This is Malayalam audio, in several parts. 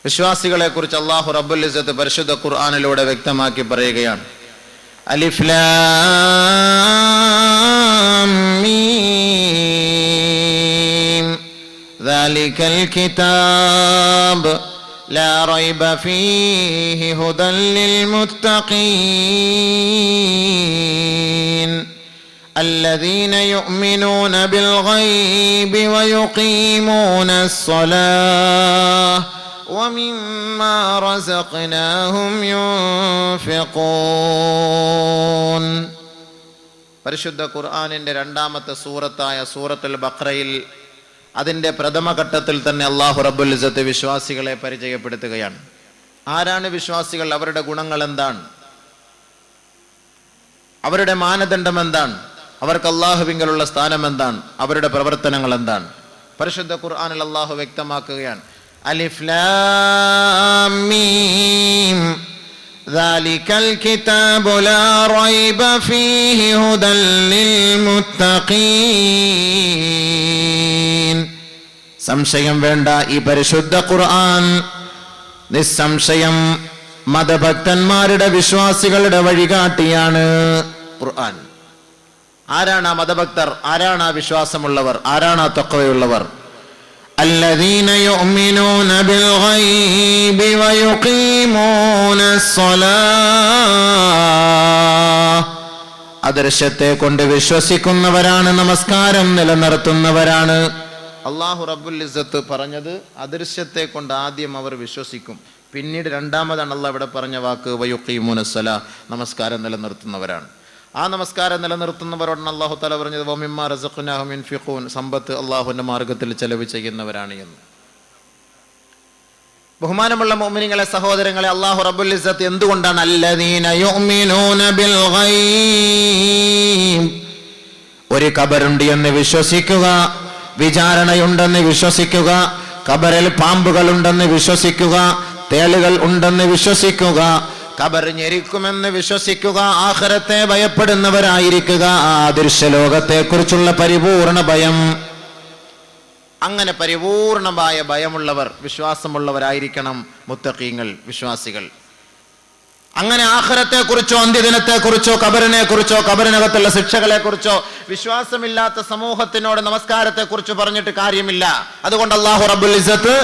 വിശ്വാസികളെ കുറിച്ച് അല്ലാഹു റബ്ബുൽ ഇസ്സത്ത് പരിശുദ്ധ ഖുർആനിലൂടെ വ്യക്തമാക്കി പറയുകയാണ്. അലിഫ് ലാം മീം ദാലികൽ കിതാബ് ലാ റൈബ ഫീഹി ഹുദൻ ലിൽ മുത്തഖീൻ الذين يؤمنون بالغيب ويقيمون الصلاة ومما رزقناهم ينفقون. പരിശുദ്ധ ഖുർആനിന്റെ രണ്ടാമത്തെ സൂറത്തായ സൂറത്തുൽ ബഖറയിൽ അതിന്റെ പ്രഥമ ഘട്ടത്തിൽ തന്നെ അല്ലാഹു റബ്ബുൽ ഇസ്സത്ത് വിശ്വാസികളെ പരിചയപ്പെടുത്തുകയാണ്. ആരാണ് വിശ്വാസികൾ? അവരുടെ ഗുണങ്ങൾ എന്താണ്? അവരുടെ മാനദണ്ഡം എന്താണ്? അവർക്ക് അല്ലാഹുവിങ്കലുള്ള സ്ഥാനം എന്താണ്? അവരുടെ പ്രവർത്തനങ്ങൾ എന്താണ്? പരിശുദ്ധ ഖുർആനിൽ അല്ലാഹു വ്യക്തമാക്കുകയാണ്. അലിഫ് ലാം മീം ദാലികൽ കിതാബു ലാ റൈബ ഫീഹി ഹുദൻ ലിൽ മുത്തഖീൻ. സംശയം വേണ്ട, ഈ പരിശുദ്ധ ഖുർആൻ നിസ്സംശയം മതഭക്തന്മാരുടെ വിശ്വാസികളുടെ വഴികാട്ടിയാണ്. ഖുർആൻ ആരാണ് ആ മതഭക്തർ? ആരാണ് ആ വിശ്വാസമുള്ളവർ? ആരാണ് ആ തഖ്വയുള്ളവർ? الذين يؤمنون بالغيب ويقيمون الصلاة. അദൃശ്യത്തെ കൊണ്ട് വിശ്വസിക്കുന്നവരാണ്, നമസ്കാരം നിലനിർത്തുന്നവരാണ്. അല്ലാഹു റബ്ബുൽ ഇസ്സത്ത് പറഞ്ഞത് അദൃശ്യത്തെ കൊണ്ട് ആദ്യം അവർ വിശ്വസിക്കും, പിന്നീട് രണ്ടാമതാണ് അല്ലാഹ് ഇവിടെ പറഞ്ഞ വാക്ക് വയുഖീമൂനസ്സലാ, നമസ്കാരം നിലനിർത്തുന്നവരാണ്. ആ നമസ്കാരം നിലനിർത്തുന്നവരോടാണ് അല്ലാഹു തആല പറഞ്ഞത് വമിമ്മാ റസഖ്നാഹും യുൻഫിഖൂൻ, സമ്പത്ത് അല്ലാഹുവിന്റെ മാർഗത്തിൽ ചെലവ് ചെയ്യുന്നവരാണ് എന്ന്. ബഹുമാനമുള്ള മുഅ്മിനീങ്ങളെ, സഹോദരങ്ങളെ, അല്ലാഹു റബ്ബുൽ ഇസ്സത്ത് എന്തുകൊണ്ടാണ് അല്ലദീന യുഅ്മിനൂന ബിൽ ഗൈബ്, ഒരു ഖബറുണ്ട് എന്ന് വിശ്വസിക്കുക, വിചാരണയുണ്ടെന്ന് വിശ്വസിക്കുക, ഖബറിൽ പാമ്പുകളുണ്ടെന്ന് വിശ്വസിക്കുക, തേളുകൾ ഉണ്ടെന്ന് വിശ്വസിക്കുക, ഖബർ ഞെരിക്കുമെന്ന് വിശ്വസിക്കുക, ആഖിറത്തെ ഭയപ്പെടുന്നവരായിരിക്കുക, ആ ദൃശ്യലോകത്തെ കുറിച്ചുള്ള പരിപൂർണ ഭയം. അങ്ങനെ പരിപൂർണമായ ഭയമുള്ളവർ, വിശ്വാസമുള്ളവരായിരിക്കണം മുത്തഖീങ്ങൾ, വിശ്വാസികൾ. അങ്ങനെ ആഖിറത്തെ കുറിച്ചോ അന്ത്യദിനത്തെ കുറിച്ചോ ഖബറിനെ കുറിച്ചോ ഖബറിനകത്തുള്ള ശിക്ഷകളെ കുറിച്ചോ വിശ്വാസമില്ലാത്ത സമൂഹത്തിനോട് നമസ്കാരത്തെ കുറിച്ച് പറഞ്ഞിട്ട് കാര്യമില്ല. അതുകൊണ്ട് അല്ലാഹു റബ്ബുൽ ഇസ്സത്ത്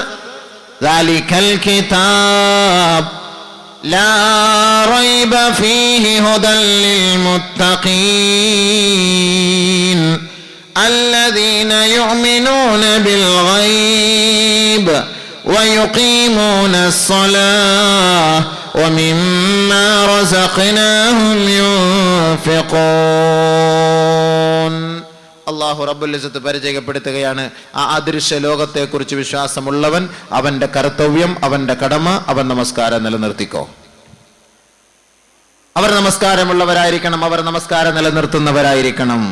ദാലികൽ കിതാബ് ലാ റൈബ ഫീഹി ഹുദൻ ലിൽ മുത്തഖീൻ الذين يؤمنون بالغيب ويقيمون الصلاة ومما رزقناهم ينفقون. അല്ലാഹു റബ്ബുൽ ഇസ്സത്ത് പരിചയപ്പെടുത്തുകയാണ് ആ അദൃശ്യ ലോകത്തെ കുറിച്ച് വിശ്വാസമുള്ളവൻ, അവന്റെ കർത്തവ്യം, അവന്റെ കടമ, അവൻ നമസ്കാരം നിലനിർത്തിക്കോ. അവർ നമസ്കാരമുള്ളവരായിരിക്കണം, അവർ നമസ്കാരം നിലനിർത്തുന്നവരായിരിക്കണം.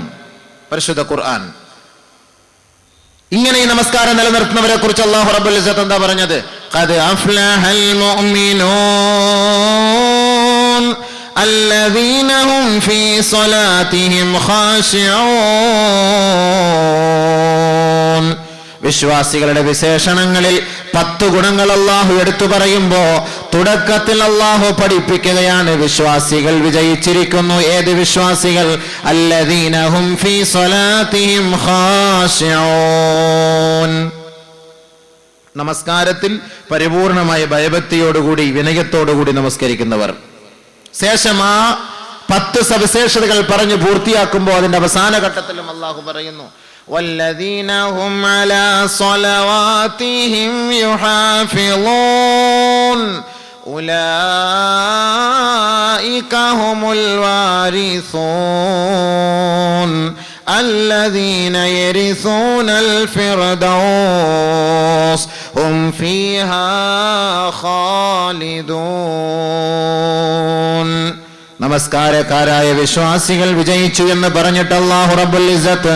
പരിശുദ്ധ ഖുർആൻ ഇങ്ങനെ ഈ നമസ്കാരം നിലനിർത്തുന്നവരെ കുറിച്ച് അല്ലാഹു റബ്ബുൽ ഇസ്സത്ത് എന്താ പറഞ്ഞത്? ഖദ് അഫ്ലഹൽ മുഅ്മിനൂൻ الذين هم في صلاتهم خاشعون. വിശ്വാസികളുടെ വിശേഷണങ്ങളിൽ 10 ഗുണങ്ങൾ അല്ലാഹു എടുത്തു പറയുമ്പോ തുടക്കത്തിൽ അല്ലാഹു പഠിപ്പിക്കുകയാണ് വിശ്വാസികൾ വിജയിച്ചിരിക്കുന്നു. ഏത് വിശ്വാസികൾ? الذين هم في صلاتهم خاشعون. നമസ്കാരത്തിൽ പരിപൂർണമായ ഭയഭക്തിയോടുകൂടി വിനയത്തോടുകൂടി നമസ്കരിക്കുന്നവർ. ശേഷം ആ 10 സവിശേഷതകൾ പറഞ്ഞു പൂർത്തിയാക്കുമ്പോൾ അതിന്റെ അവസാന ഘട്ടത്തിലും അല്ലാഹു പറയുന്നു വല്ലദീന ഹും അലാ സ്വലവാതിഹിം യുഹാഫിളൂൻ ഉലൈക ഹുമുൽ വാരിസൂൻ الذين يرثون الفردوس هم فيها خالدون. നമസ്കാരക്കാരായ വിശ്വാസികൾ വിജയിച്ചു എന്ന് പറഞ്ഞിട്ട് അല്ലാഹു റബ്ബുൽ ഇസ്സത്ത്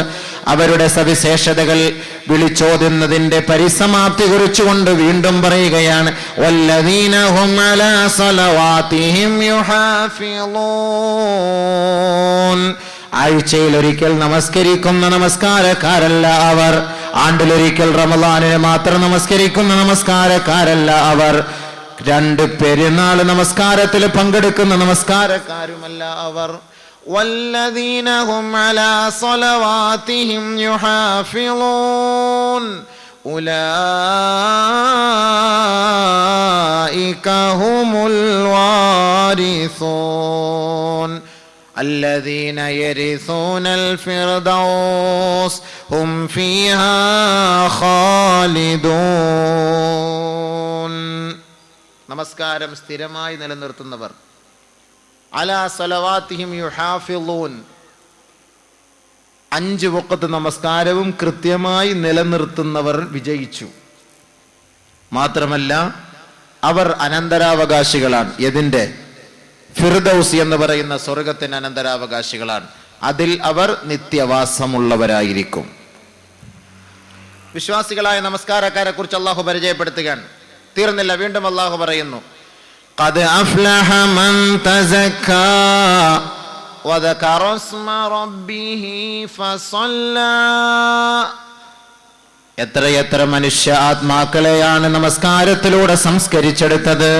അവരുടെ സവിശേഷതകൾ വിളിച്ചോതുന്നതിന്റെ പരിസമാപ്തി കുറിച്ചുകൊണ്ട് വീണ്ടും പറയുകയാണ് വല്ലദീന ഹും അലാ സ്വലവാതിഹിം യുഹാഫിളൂൻ. ആഴ്ചയിൽ ഒരിക്കൽ നമസ്കരിക്കുന്ന നമസ്കാരക്കാരല്ല അവർ, ആണ്ടിലൊരിക്കൽ റമളാനിനെ മാത്രം നമസ്കരിക്കുന്ന നമസ്കാരക്കാരല്ല അവർ. 2 പെരുന്നാൾ നമസ്കാരത്തിൽ പങ്കെടുക്കുന്ന നമസ്കാരക്കാരുമല്ല അവർ. വല്ലദീന ഹും അലാ സ്വലവാതിഹിം യുഹാഫിളൂൻ ഉലൈക ഹുമുൽ വാരിസൂൻ الذين يرثون الفردوس هم فيها خالدون. നമസ്കാരം സ്ഥിരമായി നിലനിർത്തുന്നവർ. അലാ സ്വലവാതിഹിം യുഹാഫിളൂൻ, 5 വഖത്ത് നമസ്കാരവും കൃത്യമായി നിലനിർത്തുന്നവർ വിജയിച്ചു. മാത്രമല്ല അവർ അനന്തരാവകാശികളാണ്. എതിന്റെ? ഫിർദൗസ് എന്ന് പറയുന്ന സ്വർഗത്തിന് അനന്തരാവകാശികളാണ്. അതിൽ അവർ നിത്യവാസമുള്ളവരായിരിക്കും. വിശ്വാസികളായ നമസ്കാരക്കാരെ കുറിച്ച് അള്ളാഹു പരിചയപ്പെടുത്തുകയാണ്. തീർന്നില്ല, വീണ്ടും അള്ളാഹു പറയുന്നു, ഖദ് അഫ്ലഹ മൻ തസക്കാ വദകറ ഇസ്മ റബ്ബിഹി ഫസല്ലാ. എത്രയെത്ര മനുഷ്യ ആത്മാക്കളെയാണ് നമസ്കാരത്തിലൂടെ സംസ്കരിച്ചെടുത്തത്.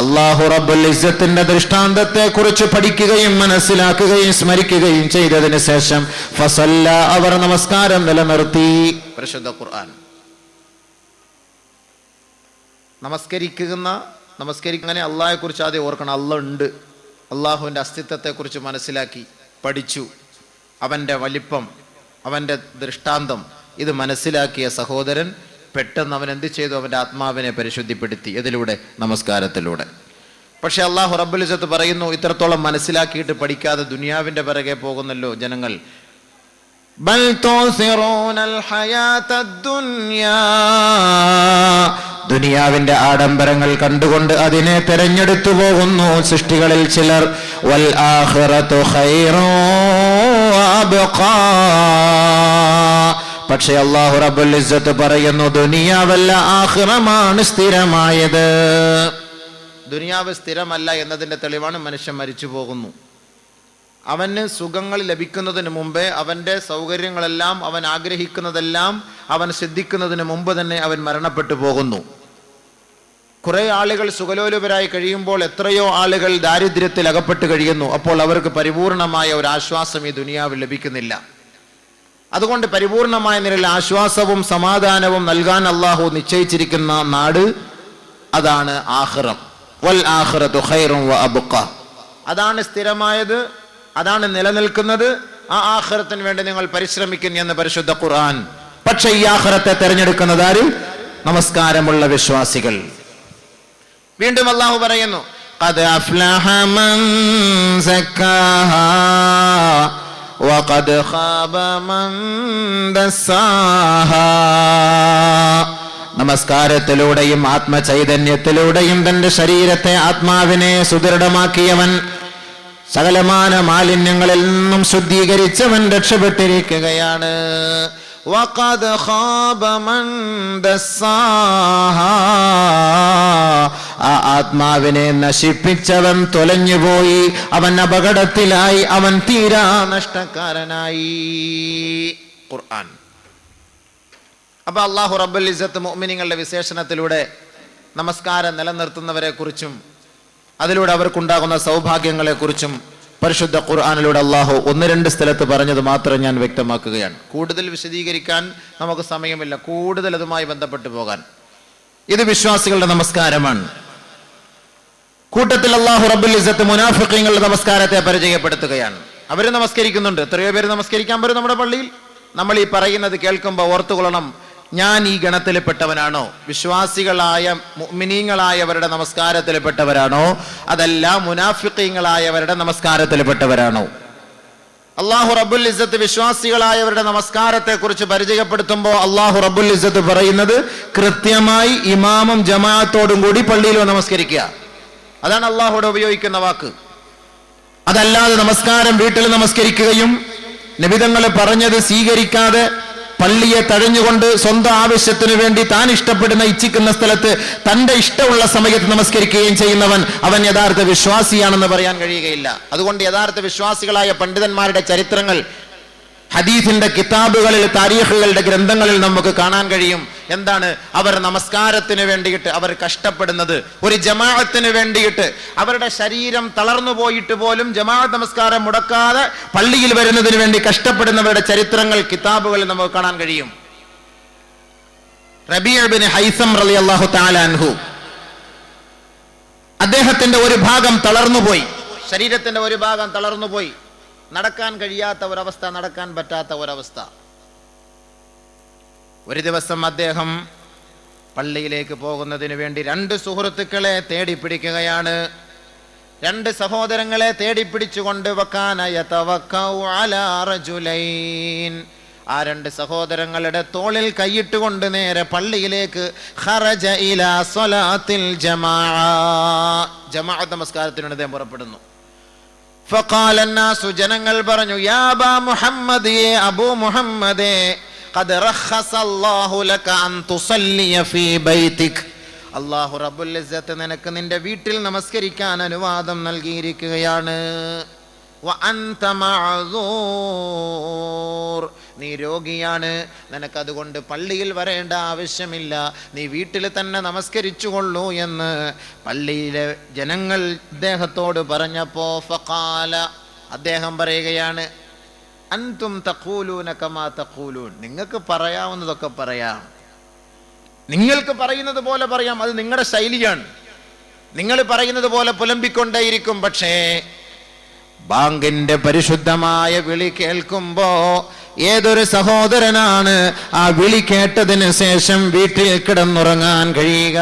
അല്ലാഹു റബ്ബുൽ ഇസ്സത്തിന്റെ ദൃഷ്ടാന്തത്തെ കുറിച്ച് പഠിക്കുകയും മനസ്സിലാക്കുകയും സ്മരിക്കുകയും ചെയ്തതിനു ശേഷം ഫസല്ല, അവർ നമസ്കാരം നിലനിർത്തി. പരിശുദ്ധ ഖുർആൻ. നമസ്കരിക്കുന്ന അള്ളാഹെ കുറിച്ച് ആദ്യം ഓർക്കണം. അള്ളാഹ് ഉണ്ട്. അള്ളാഹുവിന്റെ അസ്തിത്വത്തെ കുറിച്ച് മനസ്സിലാക്കി പഠിച്ചു. അവന്റെ വലിപ്പം, അവന്റെ ദൃഷ്ടാന്തം ഇത് മനസ്സിലാക്കിയ സഹോദരൻ പെട്ടെന്ന് അവൻ എന്ത് ചെയ്തു? അവന്റെ ആത്മാവിനെ പരിശുദ്ധിപ്പെടുത്തി. ഇതിലൂടെ? നമസ്കാരത്തിലൂടെ. പക്ഷെ അല്ലാഹു റബ്ബുൽ ഇസ്സത്ത് പറയുന്നു, ഇത്രത്തോളം മനസ്സിലാക്കിയിട്ട് പഠിക്കാതെ ദുനിയാവിന്റെ പിറകെ പോകുന്നല്ലോ ജനങ്ങൾ. ബൽ തുസിറൂനൽ ഹയാത്തദ് ദുനിയാ, ദുനിയാവിന്റെ ആഡംബരങ്ങൾ കണ്ടുകൊണ്ട് അതിനെ തെരഞ്ഞെടുത്തു പോകുന്നു സൃഷ്ടികളിൽ ചിലർ. വൽ ആഖിറതു ഖൈറു വഅബ്ഖാ, പക്ഷേ അല്ലാഹു റബ്ബുൽ ഇസ്സത്ത് പറയുന്നു, ദുനിയാവല്ല ആഖിറമാണ് സ്ഥിരമായത്. ദുനിയാവ് സ്ഥിരമല്ല എന്നതിന്റെ തെളിവാണ് മനുഷ്യൻ മരിച്ചു പോകുന്നു. അവന് സുഖങ്ങൾ ലഭിക്കുന്നതിന് മുമ്പേ, അവന്റെ സൗകര്യങ്ങളെല്ലാം, അവൻ ആഗ്രഹിക്കുന്നതെല്ലാം അവൻ സിദ്ധിക്കുന്നതിന് മുമ്പ് തന്നെ അവൻ മരണപ്പെട്ടു പോകുന്നു. കുറെ ആളുകൾ സുഖലോലുപരായി കഴിയുമ്പോൾ എത്രയോ ആളുകൾ ദാരിദ്ര്യത്തിൽ അകപ്പെട്ട് കഴിയുന്നു. അപ്പോൾ അവർക്ക് പരിപൂർണമായ ഒരു ആശ്വാസം ഈ ദുനിയാവിൽ ലഭിക്കുന്നില്ല. അതുകൊണ്ട് പരിപൂർണമായ നിലയിൽ ആശ്വാസവും സമാധാനവും നൽകാൻ അല്ലാഹു നിശ്ചയിച്ചിരിക്കുന്ന നാട് അതാണ് ആഖിറം. വൽ ആഖിറതു ഖൈറുൻ വഅബ്ഖാ, അതാണ് സ്ഥിരമായത്, അതാണ് നിലനിൽക്കുന്നത്. ആ ആഖിറത്തിന് വേണ്ടി നിങ്ങൾ പരിശ്രമിക്കുന്നു എന്ന് പരിശുദ്ധ ഖുർആൻ. പക്ഷേ ഈ ആഖിറത്തെ തിരഞ്ഞെടുക്കുന്നത് ആര്? നമസ്കാരമുള്ള വിശ്വാസികൾ. വീണ്ടും അല്ലാഹു പറയുന്നു, ഖദ് അഫ്ലഹ മൻ സക്കാഹാ വഖദ് ഖാബ മൻ ദസ്സാഹാ. നമസ്കാരത്തിലൂടെയും ആത്മചൈതന്യത്തിലൂടെയും തന്റെ ശരീരത്തെ, ആത്മാവിനെ സുദൃഢമാക്കിയവൻ, സകലമാന മാലിന്യങ്ങളിൽ നിന്നും ശുദ്ധീകരിച്ചവൻ രക്ഷപ്പെട്ടിരിക്കുകയാണ്. വഖദ് ഖാബ മൻ ദസ്സാഹാ, ആ ആത്മാവിനെ നശിപ്പിച്ചവൻ തൊലഞ്ഞുപോയി, അവൻ അപകടത്തിലായി, അവൻ തീരാ നഷ്ടക്കാരനായി. ഖുർആൻ. അപ്പൊ അല്ലാഹു റബ്ബുൽ ഇസ്സത്ത് മുഅ്മിനീങ്ങളുടെ വിശേഷണത്തിലൂടെ നമസ്കാരം നിലനിർത്തുന്നവരെ കുറിച്ചും അതിലൂടെ അവർക്കുണ്ടാകുന്ന സൗഭാഗ്യങ്ങളെ കുറിച്ചും പരിശുദ്ധ ഖുർആനിലൂടെ അല്ലാഹു 1-2 സ്ഥലത്ത് പറഞ്ഞത് മാത്രം ഞാൻ വ്യക്തമാക്കുകയാണ്. കൂടുതൽ വിശദീകരിക്കാൻ നമുക്ക് സമയമില്ല, കൂടുതൽ അതുമായി ബന്ധപ്പെട്ടു പോകാൻ. ഇത് വിശ്വാസികളുടെ നമസ്കാരമാണ്. കൂട്ടത്തിൽ അല്ലാഹു റബ്ബുൽ ഇസ്സത്ത് മുനാഫിഖീങ്ങളുടെ നമസ്കാരത്തെ പരിചയപ്പെടുത്തുകയാണ്. അവർ നമസ്കരിക്കുന്നുണ്ട്. എത്രയോ പേര് നമസ്കരിക്കാൻ വരും നമ്മുടെ പള്ളിയിൽ. നമ്മൾ ഈ പറയുന്നത് കേൾക്കുമ്പോൾ ഓർത്തുകൊള്ളണം, ഞാൻ ഈ ഗണത്തിൽപ്പെട്ടവനാണോ? വിശ്വാസികളായ മുഅ്മിനീങ്ങളായവരുടെ നമസ്കാരത്തിൽപ്പെട്ടവരാണോ? അതല്ല മുനാഫിഖീങ്ങളായവരുടെ നമസ്കാരത്തിൽപ്പെട്ടവരാണോ? അല്ലാഹു റബ്ബുൽ ഇസ്സത്ത് വിശ്വാസികളായവരുടെ നമസ്കാരത്തെ കുറിച്ച് പരിചയപ്പെടുത്തുമ്പോൾ അല്ലാഹു റബ്ബുൽ ഇസ്സത്ത് പറയുന്നത്, കൃത്യമായി ഇമാമും ജമാഅത്തോടും കൂടി പള്ളിയിൽ നമസ്കരിക്കുക. അതാണ് അല്ലാഹുവിടെ ഉപയോഗിക്കുന്ന വാക്ക്. അതല്ലാതെ നമസ്കാരം വീട്ടിൽ നമസ്കരിക്കുകയും നബിതങ്ങൾ പറഞ്ഞത് സ്വീകരിക്കാതെ പള്ളിയെ തഴഞ്ഞുകൊണ്ട് സ്വന്തം ആവശ്യത്തിനു വേണ്ടി താൻ ഇഷ്ടപ്പെടുന്ന ഇച്ഛിക്കുന്ന സ്ഥലത്ത് തന്റെ ഇഷ്ടമുള്ള സമയത്ത് നമസ്കരിക്കുകയും ചെയ്യുന്നവൻ അവൻ യഥാർത്ഥ വിശ്വാസിയാണെന്ന് പറയാൻ കഴിയുകയില്ല. അതുകൊണ്ട് യഥാർത്ഥ വിശ്വാസികളായ പണ്ഡിതന്മാരുടെ ചരിത്രങ്ങൾ ഹദീസിന്റെ കിതാബുകളിൽ, താരീഖുകളുടെ ഗ്രന്ഥങ്ങളിൽ നമുക്ക് കാണാൻ കഴിയും. എന്താണ് അവർ നമസ്കാരത്തിന് വേണ്ടിയിട്ട് അവർ കഷ്ടപ്പെടുന്നത്? ഒരു ജമാഅത്തിന് വേണ്ടിയിട്ട് അവരുടെ ശരീരം തളർന്നു പോയിട്ട് പോലും ജമാഅത്ത് നമസ്കാരം മുടക്കാതെ പള്ളിയിൽ വരുന്നതിന് വേണ്ടി കഷ്ടപ്പെടുന്നവരുടെ ചരിത്രങ്ങൾ കിതാബുകളിൽ നമുക്ക് കാണാൻ കഴിയും. റബീഅ ഇബ്നു ഹൈസം റളിയല്ലാഹു തആല അൻഹു, അദ്ദേഹത്തിന്റെ ഒരു ഭാഗം തളർന്നുപോയി, ശരീരത്തിന്റെ ഒരു ഭാഗം തളർന്നുപോയി, നടക്കാൻ കഴിയാത്ത ഒരവസ്ഥ, നടക്കാൻ പറ്റാത്ത ഒരവസ്ഥ. ഒരു ദിവസം അദ്ദേഹം പള്ളിയിലേക്ക് പോകുന്നതിന് വേണ്ടി 2 സുഹൃത്തുക്കളെ തേടി പിടിക്കുകയാണ്. 2 സഹോദരങ്ങളെ തേടി പിടിച്ചുകൊണ്ട് വകാന യതവക്കഉ അലാ റജുലൈൻ, ആ 2 സഹോദരങ്ങളുടെ തോളിൽ കൈയിട്ടുകൊണ്ട് നേരെ പള്ളിയിലേക്ക് ഖറജ ഇലാ സ്വലാത്തിൽ ജമാഅ, ജമാഅത്ത് നമസ്കാരത്തിന് അദ്ദേഹം പുറപ്പെടുന്നു. ഫഖാല അന്നാസു, ജനങ്ങൾ പറഞ്ഞു, യാ അബാ മുഹമ്മദ്, അബൂ മുഹമ്മദേ, ഖദ് റഖസല്ലാഹു ലക അൻ തുസല്ലിയ ഫീ ബൈതിക്, അല്ലാഹു റബ്ബുൽ ഇസ്സത്ത് നിനക്ക് നിന്റെ വീട്ടിൽ നമസ്കരിക്കാൻ അനുവാദം നൽകിയിരിക്കുകയാണ്. വ അൻത മഅ്സൂർ, നീ രോഗിയാണ്, നിനക്ക് അതുകൊണ്ട് പള്ളിയിൽ വരേണ്ട ആവശ്യമില്ല, നീ വീട്ടിൽ തന്നെ നമസ്കരിച്ചുകൊള്ളൂ എന്ന് പള്ളിയിലെ ജനങ്ങൾ അദ്ദേഹത്തോട് പറഞ്ഞപ്പോ ഫഖാല, അദ്ദേഹം പറയുകയാണ്, അൻതും തഖൂലൂന കമാ തഖൂലൂൻ, നിങ്ങൾക്ക് പറയാവുന്നതൊക്കെ പറയാം, നിങ്ങൾക്ക് പറയുന്നത് പോലെ പറയാം, അത് നിങ്ങളുടെ ശൈലിയാണ്, നിങ്ങൾ പറയുന്നത് പോലെ പുലമ്പിക്കൊണ്ടേയിരിക്കും. പക്ഷേ ബാങ്കിന്റെ പരിശുദ്ധമായ വിളി കേൾക്കുമ്പോ ഏതൊരു സഹോദരനാണ് ആ വിളി കേട്ടതിന് ശേഷം വീട്ടിൽ കിടന്നുറങ്ങാൻ കഴിയുക?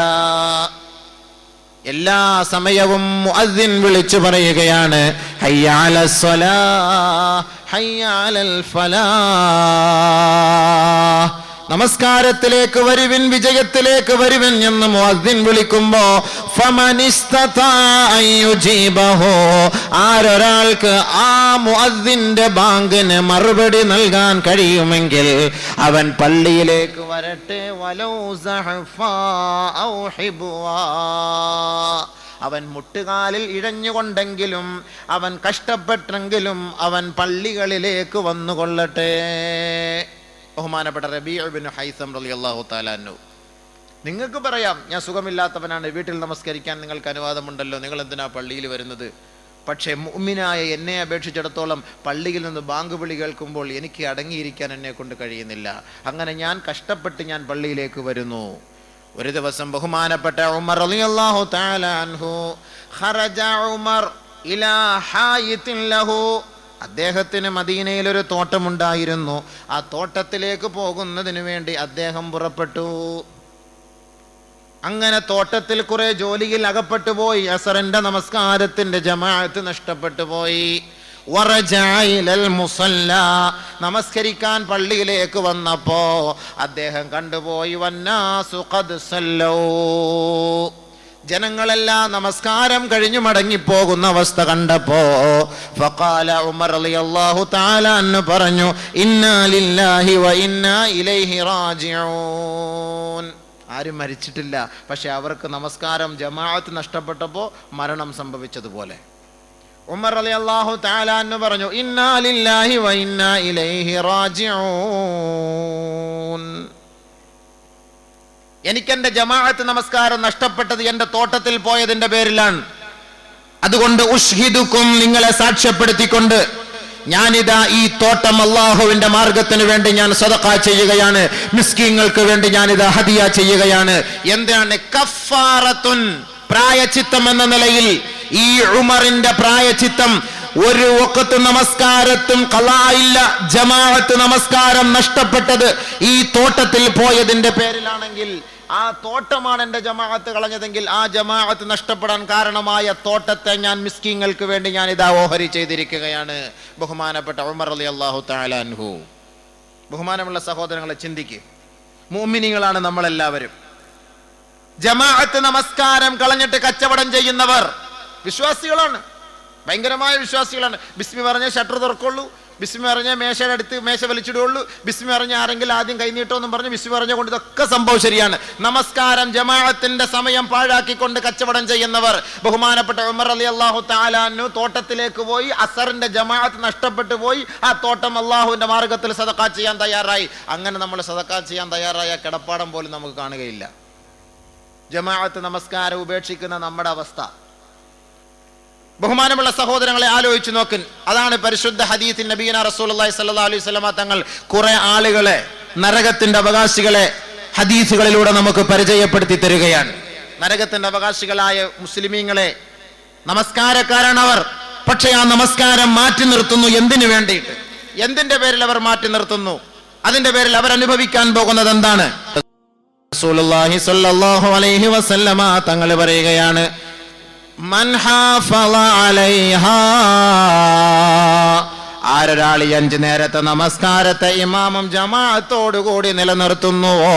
എല്ലാ സമയവും മുഅദ്ദിൻ വിളിച്ചു പറയുകയാണ്, ഹയ്യ അലസ് സ്വലാഹ്, ഹയ്യ അലൽ ഫലാഹ്, നമസ്കാരത്തിലേക്ക് വരുവിൻ, വിജയത്തിലേക്ക് വരുവിൻ എന്ന് മുഅദ്ദിൻ വിളിക്കുമ്പോ ആരൊരാൾക്ക് ആ മുഅദ്ദിന്റെ ബാങ്കിന് മറുപടി നൽകാൻ കഴിയുമെങ്കിൽ അവൻ പള്ളിയിലേക്ക് വരട്ടെ. വലൗ സഹഫാ ഔ ഹിബ്വാ, അവൻ മുട്ടുകാലിൽ ഇഴഞ്ഞുകൊണ്ടെങ്കിലും അവൻ കഷ്ടപ്പെട്ടെങ്കിലും അവൻ പള്ളികളിലേക്ക് വന്നുകൊള്ളട്ടെ. ബഹുമാനപ്പെട്ട റബീഅ ഇബ്നു ഹൈസം റളിയല്ലാഹു തആല അൻഹു, നിങ്ങൾക്ക് പറയാം ഞാൻ സുഖമില്ലാത്തവനാണ്, വീട്ടിൽ നമസ്കരിക്കാൻ നിങ്ങൾക്ക് അനുവാദമുണ്ടല്ലോ, നിങ്ങൾ എന്തിനാ പള്ളിയിൽ വരുന്നത്? പക്ഷേ മുഅ്മിനായ എന്നെ അപേക്ഷിച്ചിടത്തോളം പള്ളിയിൽ നിന്ന് ബാങ്ക് വിളി കേൾക്കുമ്പോൾ എനിക്ക് അടങ്ങിയിരിക്കാൻ എന്നെ കൊണ്ട് കഴിയുന്നില്ല. അങ്ങനെ ഞാൻ കഷ്ടപ്പെട്ട് ഞാൻ പള്ളിയിലേക്ക് വരുന്നു. ഒരു ദിവസം ബഹുമാനപ്പെട്ട ഉമർ റളിയല്ലാഹു തആല അൻഹു, ഖറജ ഉമർ ഇലാ ഹായിത്തിൻ ലഹു, അദ്ദേഹത്തിന് മദീനയിൽ ഒരു തോട്ടമുണ്ടായിരുന്നു. ആ തോട്ടത്തിലേക്ക് പോകുന്നതിന് വേണ്ടി അദ്ദേഹം പുറപ്പെട്ടു. അങ്ങനെ തോട്ടത്തിൽ കുറെ ജോലിയിൽ അകപ്പെട്ടു പോയി. അസറിന്റെ നമസ്കാരത്തിന്റെ ജമാഅത്ത് നഷ്ടപ്പെട്ടു പോയി. നമസ്കരിക്കാൻ പള്ളിയിലേക്ക് വന്നപ്പോ അദ്ദേഹം കണ്ടുപോയി, വന്നാസു ഖദ് സല്ലൂ, ജനങ്ങളെല്ലാം നമസ്കാരം കഴിഞ്ഞു മടങ്ങിപ്പോകുന്ന അവസ്ഥ കണ്ടപ്പോ ഫഖാല ഉമർ റളിയല്ലാഹു തആല അൻഹു പറഞ്ഞു, ഇന്നാ ലില്ലാഹി വ ഇന്നാ ഇലൈഹി റാജിഊൻ. ആരും മരിച്ചിട്ടില്ല, പക്ഷെ അവർക്ക് നമസ്കാരം ജമാഅത്ത് നഷ്ടപ്പെട്ടപ്പോൾ മരണം സംഭവിച്ചതുപോലെ. ഉമർ റളിയല്ലാഹു തആല അൻഹു പറഞ്ഞു, ഇന്നാ ലില്ലാഹി വ ഇന്നാ ഇലൈഹി റാജിഊൻ. എനിക്കെന്റെ ജമാഅത്ത് നമസ്കാരം നഷ്ടപ്പെട്ടത് എന്റെ തോട്ടത്തിൽ പോയതിന്റെ പേരിലാണ്. അതുകൊണ്ട് ഉഷ്ഹിദുക്കും, നിങ്ങളെ സാക്ഷ്യപ്പെടുത്തിക്കൊണ്ട് ഞാനിതാ ഈ തോട്ടം അല്ലാഹുവിന്റെ മാർഗത്തിന് വേണ്ടി ഞാൻ സദഖ ചെയ്യുകയാണ്, മിസ്കീങ്ങൾക്ക് വേണ്ടി ഞാനിതാ ഹദിയ ചെയ്യുകയാണ്. എന്താണ്? കഫാറത്തുൻ, പ്രായച്ചിത്തം എന്ന നിലയിൽ ഈ ഉമറിന്റെ പ്രായച്ചിത്തം ഒരു വഖത്ത് നമസ്കാരത്തും ഖളായില്ല. ജമാഅത്ത് നമസ്കാരം നഷ്ടപ്പെട്ടത് ഈ തോട്ടത്തിൽ പോയതിന്റെ പേരിലാണെങ്കിൽ, ആ തോട്ടമാണ് എന്റെ ജമാഅത്ത് കളഞ്ഞതെങ്കിൽ ആ ജമാഅത്ത് നഷ്ടപ്പെടാൻ കാരണമായ തോട്ടത്തെ ഞാൻ മിസ്കീങ്ങൾക്ക് വേണ്ടി ഞാൻ ഇതാ ഓഹരി ചെയ്തിരിക്കുകയാണ്. ബഹുമാനപ്പെട്ട ഉമർ റളിയല്ലാഹു തആല അൻഹു. ബഹുമാനമുള്ള സഹോദരങ്ങളെ, ചിന്തിക്കുക, മുഅ്മിനീങ്ങളാണ് നമ്മളെല്ലാവരും. ജമാഅത്ത് നമസ്കാരം കളഞ്ഞിട്ട് കച്ചവടം ചെയ്യുന്നവർ വിശ്വാസികളാണ്, ഭയങ്കരമായ വിശ്വാസികളാണ്. ബിസ്മി പറഞ്ഞ ഷട്ടർ തുറക്കുള്ളൂ, ബിസ്മി പറഞ്ഞ മേശയുടെ അടുത്ത് മേശ വലിച്ചിടുള്ളൂ, ബിസ്മി പറഞ്ഞ ആരെങ്കിലും ആദ്യം കൈനീട്ടോന്നും പറഞ്ഞ് ബിസ്മി പറഞ്ഞുകൊണ്ട് ഇതൊക്കെ സംഭവം ശരിയാണ്. നമസ്കാരം ജമാഅത്തിന്റെ സമയം പാഴാക്കിക്കൊണ്ട് കച്ചവടം ചെയ്യുന്നവർ, ബഹുമാനപ്പെട്ട ഉമർ റളിയല്ലാഹു തആല അൻഹു തോട്ടത്തിലേക്ക് പോയി, അസറിന്റെ ജമാഅത്ത് നഷ്ടപ്പെട്ടു പോയി, ആ തോട്ടം അള്ളാഹുവിന്റെ മാർഗത്തിൽ സദഖ ചെയ്യാൻ തയ്യാറായി. അങ്ങനെ നമ്മൾ സദഖ ചെയ്യാൻ തയ്യാറായ കിടപ്പാടം പോലും നമുക്ക് കാണുകയില്ല. ജമാഅത്ത് നമസ്കാരം ഉപേക്ഷിക്കുന്ന നമ്മുടെ അവസ്ഥ. ബഹുമാനമുള്ള സഹോദരങ്ങളെ, ആലോചിച്ചു നോക്കിൻ. അതാണ് പരിശുദ്ധ ഹദീസിൽ നബിയുനാ റസൂലുള്ളാഹി സ്വല്ലല്ലാഹു അലൈഹി വസല്ലമ തങ്ങൾ കുറെ ആളുകളെ, നരകത്തിന്റെ അവകാശികളെ ഹദീസുകളിലൂടെ നമുക്ക് പരിചയപ്പെടുത്തി തരികയാണ്. നരകത്തിന്റെ അവകാശികളായ മുസ്ലിമീങ്ങളെ, നമസ്കാരക്കാരാണവർ. പക്ഷേ ആ നമസ്കാരം മാറ്റി നിർത്തുന്നു. എന്തിനു വേണ്ടിയിട്ട്? എന്തിന്റെ പേരിൽ അവർ മാറ്റി നിർത്തുന്നു? അതിന്റെ പേരിൽ അവർ അനുഭവിക്കാൻ പോകുന്നത് എന്താണ്? റസൂലുള്ളാഹി സ്വല്ലല്ലാഹു അലൈഹി വസല്ലമ തങ്ങൾ പറയുകയാണ്, മൻ ഹാഫള അലൈഹാ, ആരൊരാൾ 5 നേരത്തെ നമസ്കാരത്തെ ഇമാമും ജമാഅത്തോടുകൂടി നിലനിർത്തുന്നുവോ,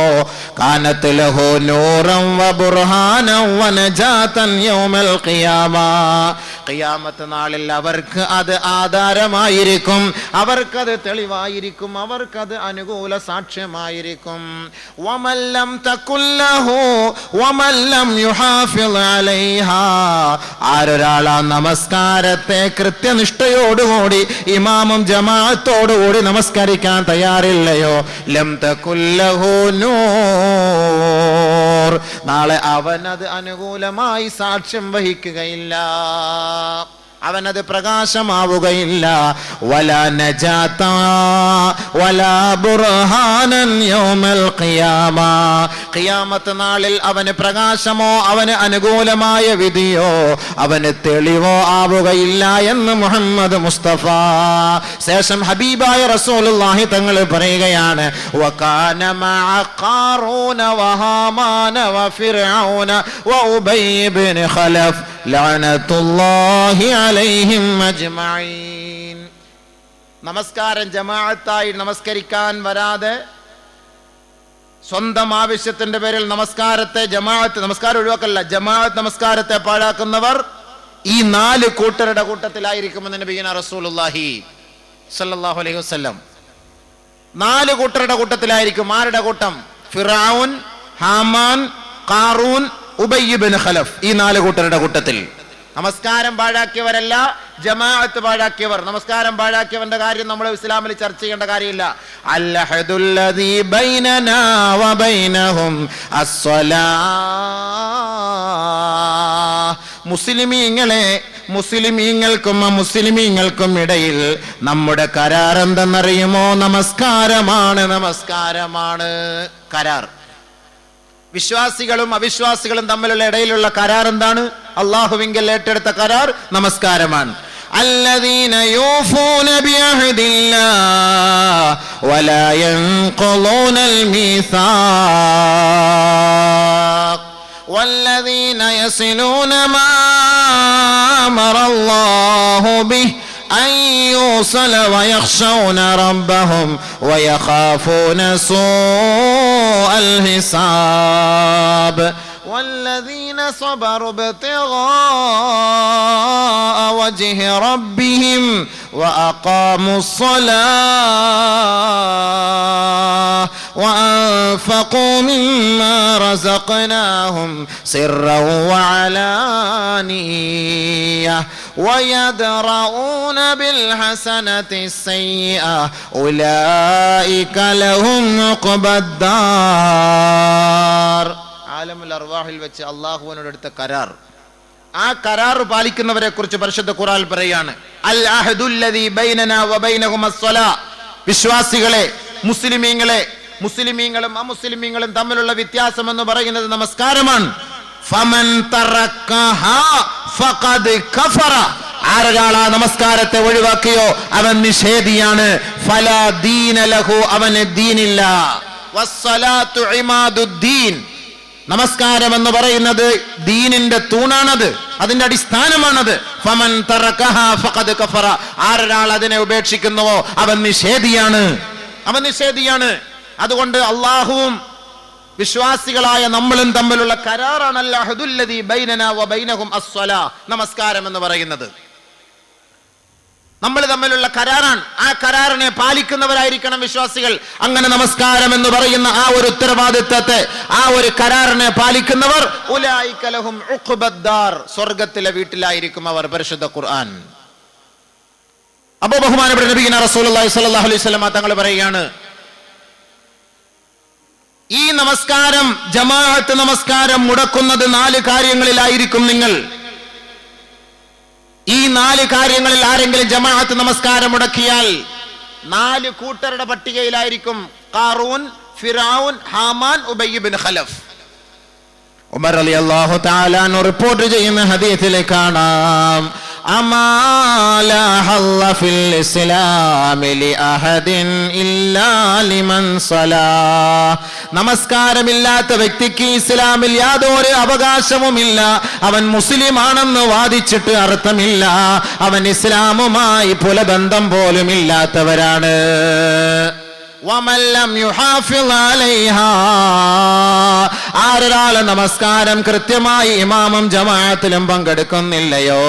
കാനത്ത് ലഹു നൂറൻ വ ബുർഹാനൻ വ നജാതൻ യൗമൽ ഖിയാമ, ഖിയാമത്ത് നാളിൽ അവർക്ക് അത് ആധാരമായിരിക്കും, അവർക്കത് തെളിവായിരിക്കും, അവർക്കത് അനുകൂല സാക്ഷ്യമായിരിക്കും. വമൻ ലം തകുല്ലഹു വമൻ ലം യുഹാഫിള് അലൈഹാ, ആരൊരാൾ ആ നമസ്കാരത്തെ കൃത്യനിഷ്ഠയോടുകൂടി ഇമാമും ജമാഅത്തോടുകൂടി നമസ്കരിക്കാൻ തയ്യാറില്ലയോ, ലം തകുല്ലഹു നൂർ, നാളെ അവനത് അനുകൂലമായി സാക്ഷ്യം വഹിക്കുകയില്ല, അവനത് പ്രകാശമാവുകയില്ല. വലാ നജാത വലാ ബുർഹാനൻ യൗമൽ ഖിയാമ, ഖിയാമത്ത് നാളിൽ അവന് പ്രകാശമോ അവന് അനുകൂലമായ വിധിയോ അവന് തെളിവോ ആവുകയില്ല എന്ന് മുഹമ്മദ് മുസ്തഫ. ശേഷം ഹബീബായ റസൂലുള്ളാഹി തങ്ങൾ പറയുകയാണ്, വകാന മഅ ഖാറൂന വഹാമാന വഫിർഔന വഉബയ്യ് ഇബ്നു ഖലഫ് ലഅനത്തുല്ലാഹി അലൈഹിം അജ്മഈൻ. നമസ്കാരം ജമാഅത്തായി നമസ്കരിക്കാൻ വരാതെ സ്വന്തം ആവശ്യത്തിന്റെ പേരിൽ നമസ്കാരത്തെ നമസ്കാരം ഒഴിവാക്കല്ല, ജമാഅത്ത് നമസ്കാരത്തെ പാഴാക്കുന്നവർ ഈ 4 കൂട്ടരുടെ കൂട്ടത്തിലായിരിക്കുമെന്ന് നബിയുനാ റസൂലുള്ളാഹി സ്വല്ലല്ലാഹു അലൈഹി വസല്ലം. 4 കൂട്ടരുടെ കൂട്ടത്തിലായിരിക്കും. ആരുടെ കൂട്ടം? ഫിർഔൻ, ഹാമാൻ, ഖാറൂൻ, ഉബയ്യ് ഇബ്നു ഖലഫ്. ഈ 4 കൂട്ടരുടെ കൂട്ടത്തിൽ. നമസ്കാരം പാഴാക്കിയവരല്ല, ജമാഅത്ത് പാഴാക്കിയവർ. നമസ്കാരം പാഴാക്കിയവന്റെ കാര്യം നമ്മൾ ഇസ്ലാമിൽ ചർച്ച ചെയ്യേണ്ട കാര്യമില്ല. അൽഹദുല്ലദീ ബൈനനാ വ ബൈനഹും അസ്സലാഹ്. മുസ്ലിമീങ്ങൾക്കും അമുസ്ലിമീങ്ങൾക്കും ഇടയിൽ നമ്മുടെ കരാർ എന്തെന്നറിയുമോ? നമസ്കാരമാണ് കരാർ. വിശ്വാസികളും അവിശ്വാസികളും തമ്മിലുള്ള ഇടയിലുള്ള കരാർ എന്താണ്? അല്ലാഹുവിങ്കൽ ഏറ്റെടുത്ത കരാർ നമസ്കാരമാണ്. الذين يوفون بعهد الله ولا ينقضون الميثاق والذين يصلون ما أمر الله به أن يوصل ويخشون ربهم ويخافون سوء الحساب والذين صبروا ابتغاء وجه ربهم وأقاموا الصلاة وأنفقوا مما رزقناهم سرا وعلانية ويدرؤون بالحسنة السيئة أولئك لهم عقبى الدار. ആലമുൽ അർവാഹിൽ വെച്ച് അള്ളാഹുവിനോട് എടുത്ത കരാർ, ആ കരാർ പാലിക്കുന്നവരെ കുറിച്ച് പരിശുദ്ധ ഖുർആൻ പറയാണ്, അൽ അഹ്ദുല്ലദീ ബൈനനാ വ ബൈനഹും അസ്സലാ. വിശ്വാസികളെ, മുസ്ലിമീങ്ങളും അമുസ്ലിമീങ്ങളും തമ്മിലുള്ള വ്യത്യാസം എന്ന് പറയുന്നത് നമസ്കാരമാണ്. ഫമൻ തറക്കഹാ ഫഖദ് കഫറ. ആരൊരാൾ ആ നമസ്കാരത്തെ ഒഴിവാക്കിയോ അവൻ നിഷേധിയാണ്. ഫലാ ദീന ലഹു, അവന് ദീനില്ല. വസ്സലാത്തു ഇമാദുദ്ദീൻ. നമസ്കാരം എന്ന് പറയുന്നത് ദീനിന്റെ തൂണാണത്, അതിന്റെ അടിസ്ഥാനമാണത്. ഫമൻ തറക്കഹാ ഫഖദ് കഫറ. ആരൊരാൾ അതിനെ ഉപേക്ഷിക്കുന്നുവോ അവൻ നിഷേധിയാണ്. അതുകൊണ്ട് അല്ലാഹുവും വിശ്വാസികളായ നമ്മളും തമ്മിലുള്ള കരാറാണ് അൽ അഹ്ദുല്ലദീ ബൈനനാ വ ബൈനഹും അസ്സലാ, നമസ്കാരം എന്ന് പറയുന്നത്. നമ്മൾ തമ്മിലുള്ള കരാറാണ്. ആ കരാറിനെ പാലിക്കുന്നവരായിരിക്കണം വിശ്വാസികൾ. അങ്ങനെ നമസ്കാരം എന്ന് പറയുന്ന ആ ഒരു ഉത്തരവാദിത്തത്തെ, ആ ഒരു കരാറിനെ പാലിക്കുന്നവർ ഉലൈക ലഹും ഉഖ്ബദ്ദാർ, സ്വർഗ്ഗത്തിലെ വീട്ടിലായിരിക്കും അവർ. പരിശുദ്ധ ഖുർആൻ. അപ്പോൾ ബഹുമാനപ്പെട്ട നബിയിന റസൂലുള്ളാഹി സ്വല്ലല്ലാഹു അലൈഹി വസല്ലം തങ്ങൾ പറയുകയാണ്, ഈ നമസ്കാരം, ജമാഅത്ത് നമസ്കാരം മുടക്കുന്നത് 4 കാര്യങ്ങളിലായിരിക്കും നിങ്ങൾ. ഈ 4 കാര്യങ്ങളിൽ ആരെങ്കിലും ജമാഅത്ത് നമസ്കാരം മുടക്കിയാൽ 4 കൂട്ടരുടെ പട്ടികയിലായിരിക്കും Qarun, Firaun, Haman, Ubayy bin Khalaf. Umar റളിയല്ലാഹു തആല അൻഹു റിപ്പോർട്ട് ചെയ്യുന്ന ഹദീസിൽ കാണാം, അമാ ലാ ഹല്ല ഫിൽ ഇസ്ലാമി ലി അഹദിൻ ഇല്ലാ ലിമൻ സലാ. നമസ്കാരമില്ലാത്ത വ്യക്തിക്ക് ഇസ്ലാമിൽ യാതൊരു അവകാശവുമില്ല. അവൻ മുസ്ലിം ആണെന്ന് വാദിച്ചിട്ട് അർത്ഥമില്ല. അവൻ ഇസ്ലാമുമായി പുലബന്ധം പോലും ഇല്ലാത്തവരാണ്. വമൻ ലം യുഹാഫിള് അലൈഹാ, ആരൊരാൾ നമസ്കാരം കൃത്യമായി ഇമാമും ജമാഅത്തിലും പങ്കെടുക്കുന്നില്ലയോ,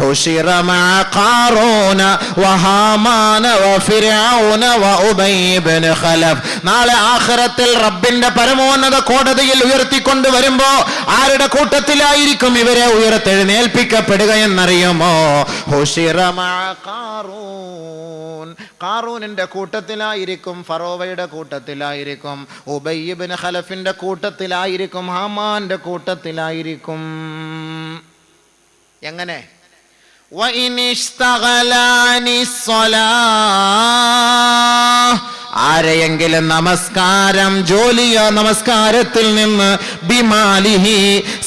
ഹുശിറ മഅ ഖാറൂന വഹാമാന വഫിർഔന വഉബയ്യ് ഇബ്നു ഖലഫ്. നാളെ ആഖിറത്തിൽ റബ്ബിന്റെ പരമോന്നത കോടതിയിൽ ഉയർത്തിക്കൊണ്ട് വരുമ്പോ ആരുടെ കൂട്ടത്തിലായിരിക്കും ഇവരെ ഉയർത്തെഴുന്നേൽപ്പിക്കപ്പെടുക എന്നറിയുമോ? ഹുശിറ മഅ ഖാറൂൻ, ഖാറൂനിന്റെ കൂട്ടത്തിലായിരിക്കും, ഫറോവയുടെ കൂട്ടത്തിലായിരിക്കും, ഉബയ്യ് ഇബ്നു ഖലഫിന്റെ കൂട്ടത്തിലായിരിക്കും, ഹാമാന്റെ കൂട്ടത്തിലായിരിക്കും. എങ്ങനെ? ആരെയെങ്കിലും നമസ്കാരം, ജോലിയോ നമസ്കാരത്തിൽ നിന്ന്, ബിമാലിഹി,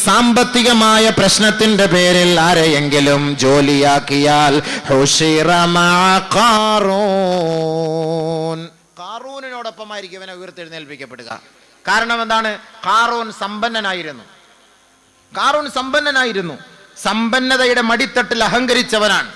സാമ്പത്തികമായ പ്രശ്നത്തിന്റെ പേരിൽ ആരെയെങ്കിലും ജോലിയാക്കിയാൽ, ഹുശിറ മഅ ഖാറൂൻ, ഖാറൂനിനോടൊപ്പമായിരിക്കും ഇവനെ ഉയർത്തെഴുന്നേൽപ്പിക്കപ്പെടുക. കാരണം എന്താണ്? ഖാറൂൻ സമ്പന്നനായിരുന്നു. ഖാറൂൻ സമ്പന്നനായിരുന്നു. സമ്പന്നതയുടെ മടിത്തട്ടിൽ അഹങ്കരിച്ചവനാണ്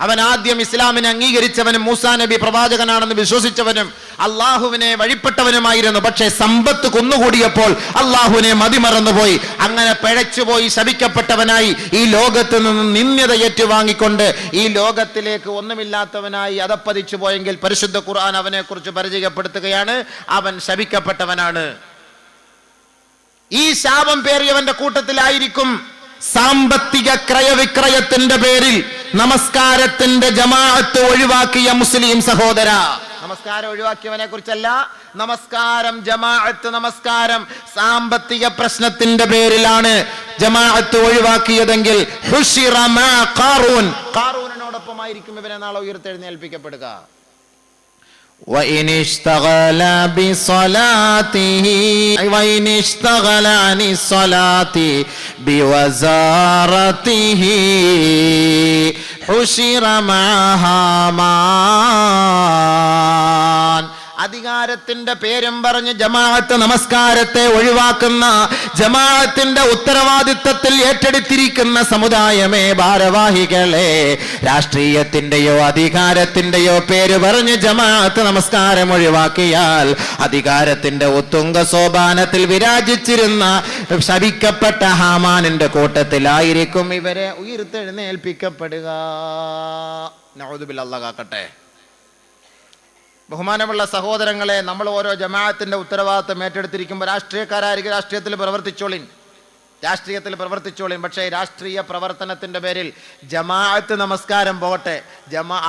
അവൻ. ആദ്യം ഇസ്ലാമിനെ അംഗീകരിച്ചവനും മൂസാ നബി പ്രവാചകനാണെന്ന് വിശ്വസിച്ചവനും അള്ളാഹുവിനെ വഴിപ്പെട്ടവനുമായിരുന്നു. പക്ഷേ സമ്പത്ത് കുന്നുകൂടിയപ്പോൾ അള്ളാഹുവിനെ മതിമറന്നുപോയി. അങ്ങനെ പിഴച്ചുപോയി ശപിക്കപ്പെട്ടവനായി ഈ ലോകത്ത് നിന്ന് നിന്ദ്യത ഏറ്റുവാങ്ങിക്കൊണ്ട് ഈ ലോകത്തിലേക്ക് ഒന്നുമില്ലാത്തവനായി അധപ്പതിച്ചു പോയെങ്കിൽ പരിശുദ്ധ ഖുർആൻ അവനെ കുറിച്ച് പരിചയപ്പെടുത്തുകയാണ്, അവൻ ശപിക്കപ്പെട്ടവനാണ്. ഈ ശാപം പേറിയവന്റെ കൂട്ടത്തിലായിരിക്കും സാമ്പത്തിക ക്രയവിക്രയത്തിന്റെ പേരിൽ നമസ്കാരത്തിന്റെ ജമാഅത്ത് ഒഴിവാക്കിയ മുസ്ലിം സഹോദര. നമസ്കാരം ഒഴിവാക്കിയവനെ കുറിച്ചല്ല, നമസ്കാരം, ജമാഅത്ത് നമസ്കാരം സാമ്പത്തിക പ്രശ്നത്തിന്റെ പേരിലാണ് ജമാഅത്ത് ഒഴിവാക്കിയതെങ്കിൽ ഹുശിറ മഅ ഖാറൂൻ, ഖാറൂനിനോടൊപ്പമായിരിക്കും ഇവനെ നാളെ ഉയർത്തെഴുന്നേൽപ്പിക്കപ്പെടുക. وإن اشتغل بصلاته وإن اشتغل عن الصلاة بوزارته حشر مع هامان. അധികാരത്തിന്റെ പേരും പറഞ്ഞ് ജമാഅത്ത് നമസ്കാരത്തെ ഒഴിവാക്കുന്ന, ജമാഅത്തിന്റെ ഉത്തരവാദിത്തത്തിൽ ഏറ്റെടുത്തിരിക്കുന്ന സമുദായമേ, ഭാരവാഹികളെ, രാഷ്ട്രീയത്തിന്റെയോ അധികാരത്തിന്റെയോ പേര് പറഞ്ഞ് ജമാഅത്ത് നമസ്കാരം ഒഴിവാക്കിയാൽ അധികാരത്തിന്റെ ഉത്തുംഗ സോപാനത്തിൽ വിരാജിച്ചിരുന്ന ശപിക്കപ്പെട്ട ഹാമാനിന്റെ കൂട്ടത്തിലായിരിക്കും ഇവരെ ഉയർത്തെഴുന്നേൽപ്പിക്കപ്പെടുക. നഊദു ബില്ലാഹ്, അല്ലാഹു കാക്കട്ടെ. ബഹുമാനമുള്ള സഹോദരങ്ങളെ, നമ്മൾ ഓരോ ജമാഅത്തിന്റെ ഉത്തരവാദിത്തം ഏറ്റെടുത്തിരിക്കുമ്പോൾ രാഷ്ട്രീയക്കാരായിരിക്കും, രാഷ്ട്രീയത്തിൽ പ്രവർത്തിച്ചോളിൻ. പക്ഷേ രാഷ്ട്രീയ പ്രവർത്തനത്തിന്റെ പേരിൽ ജമാഅത്ത് നമസ്കാരം പോകട്ടെ,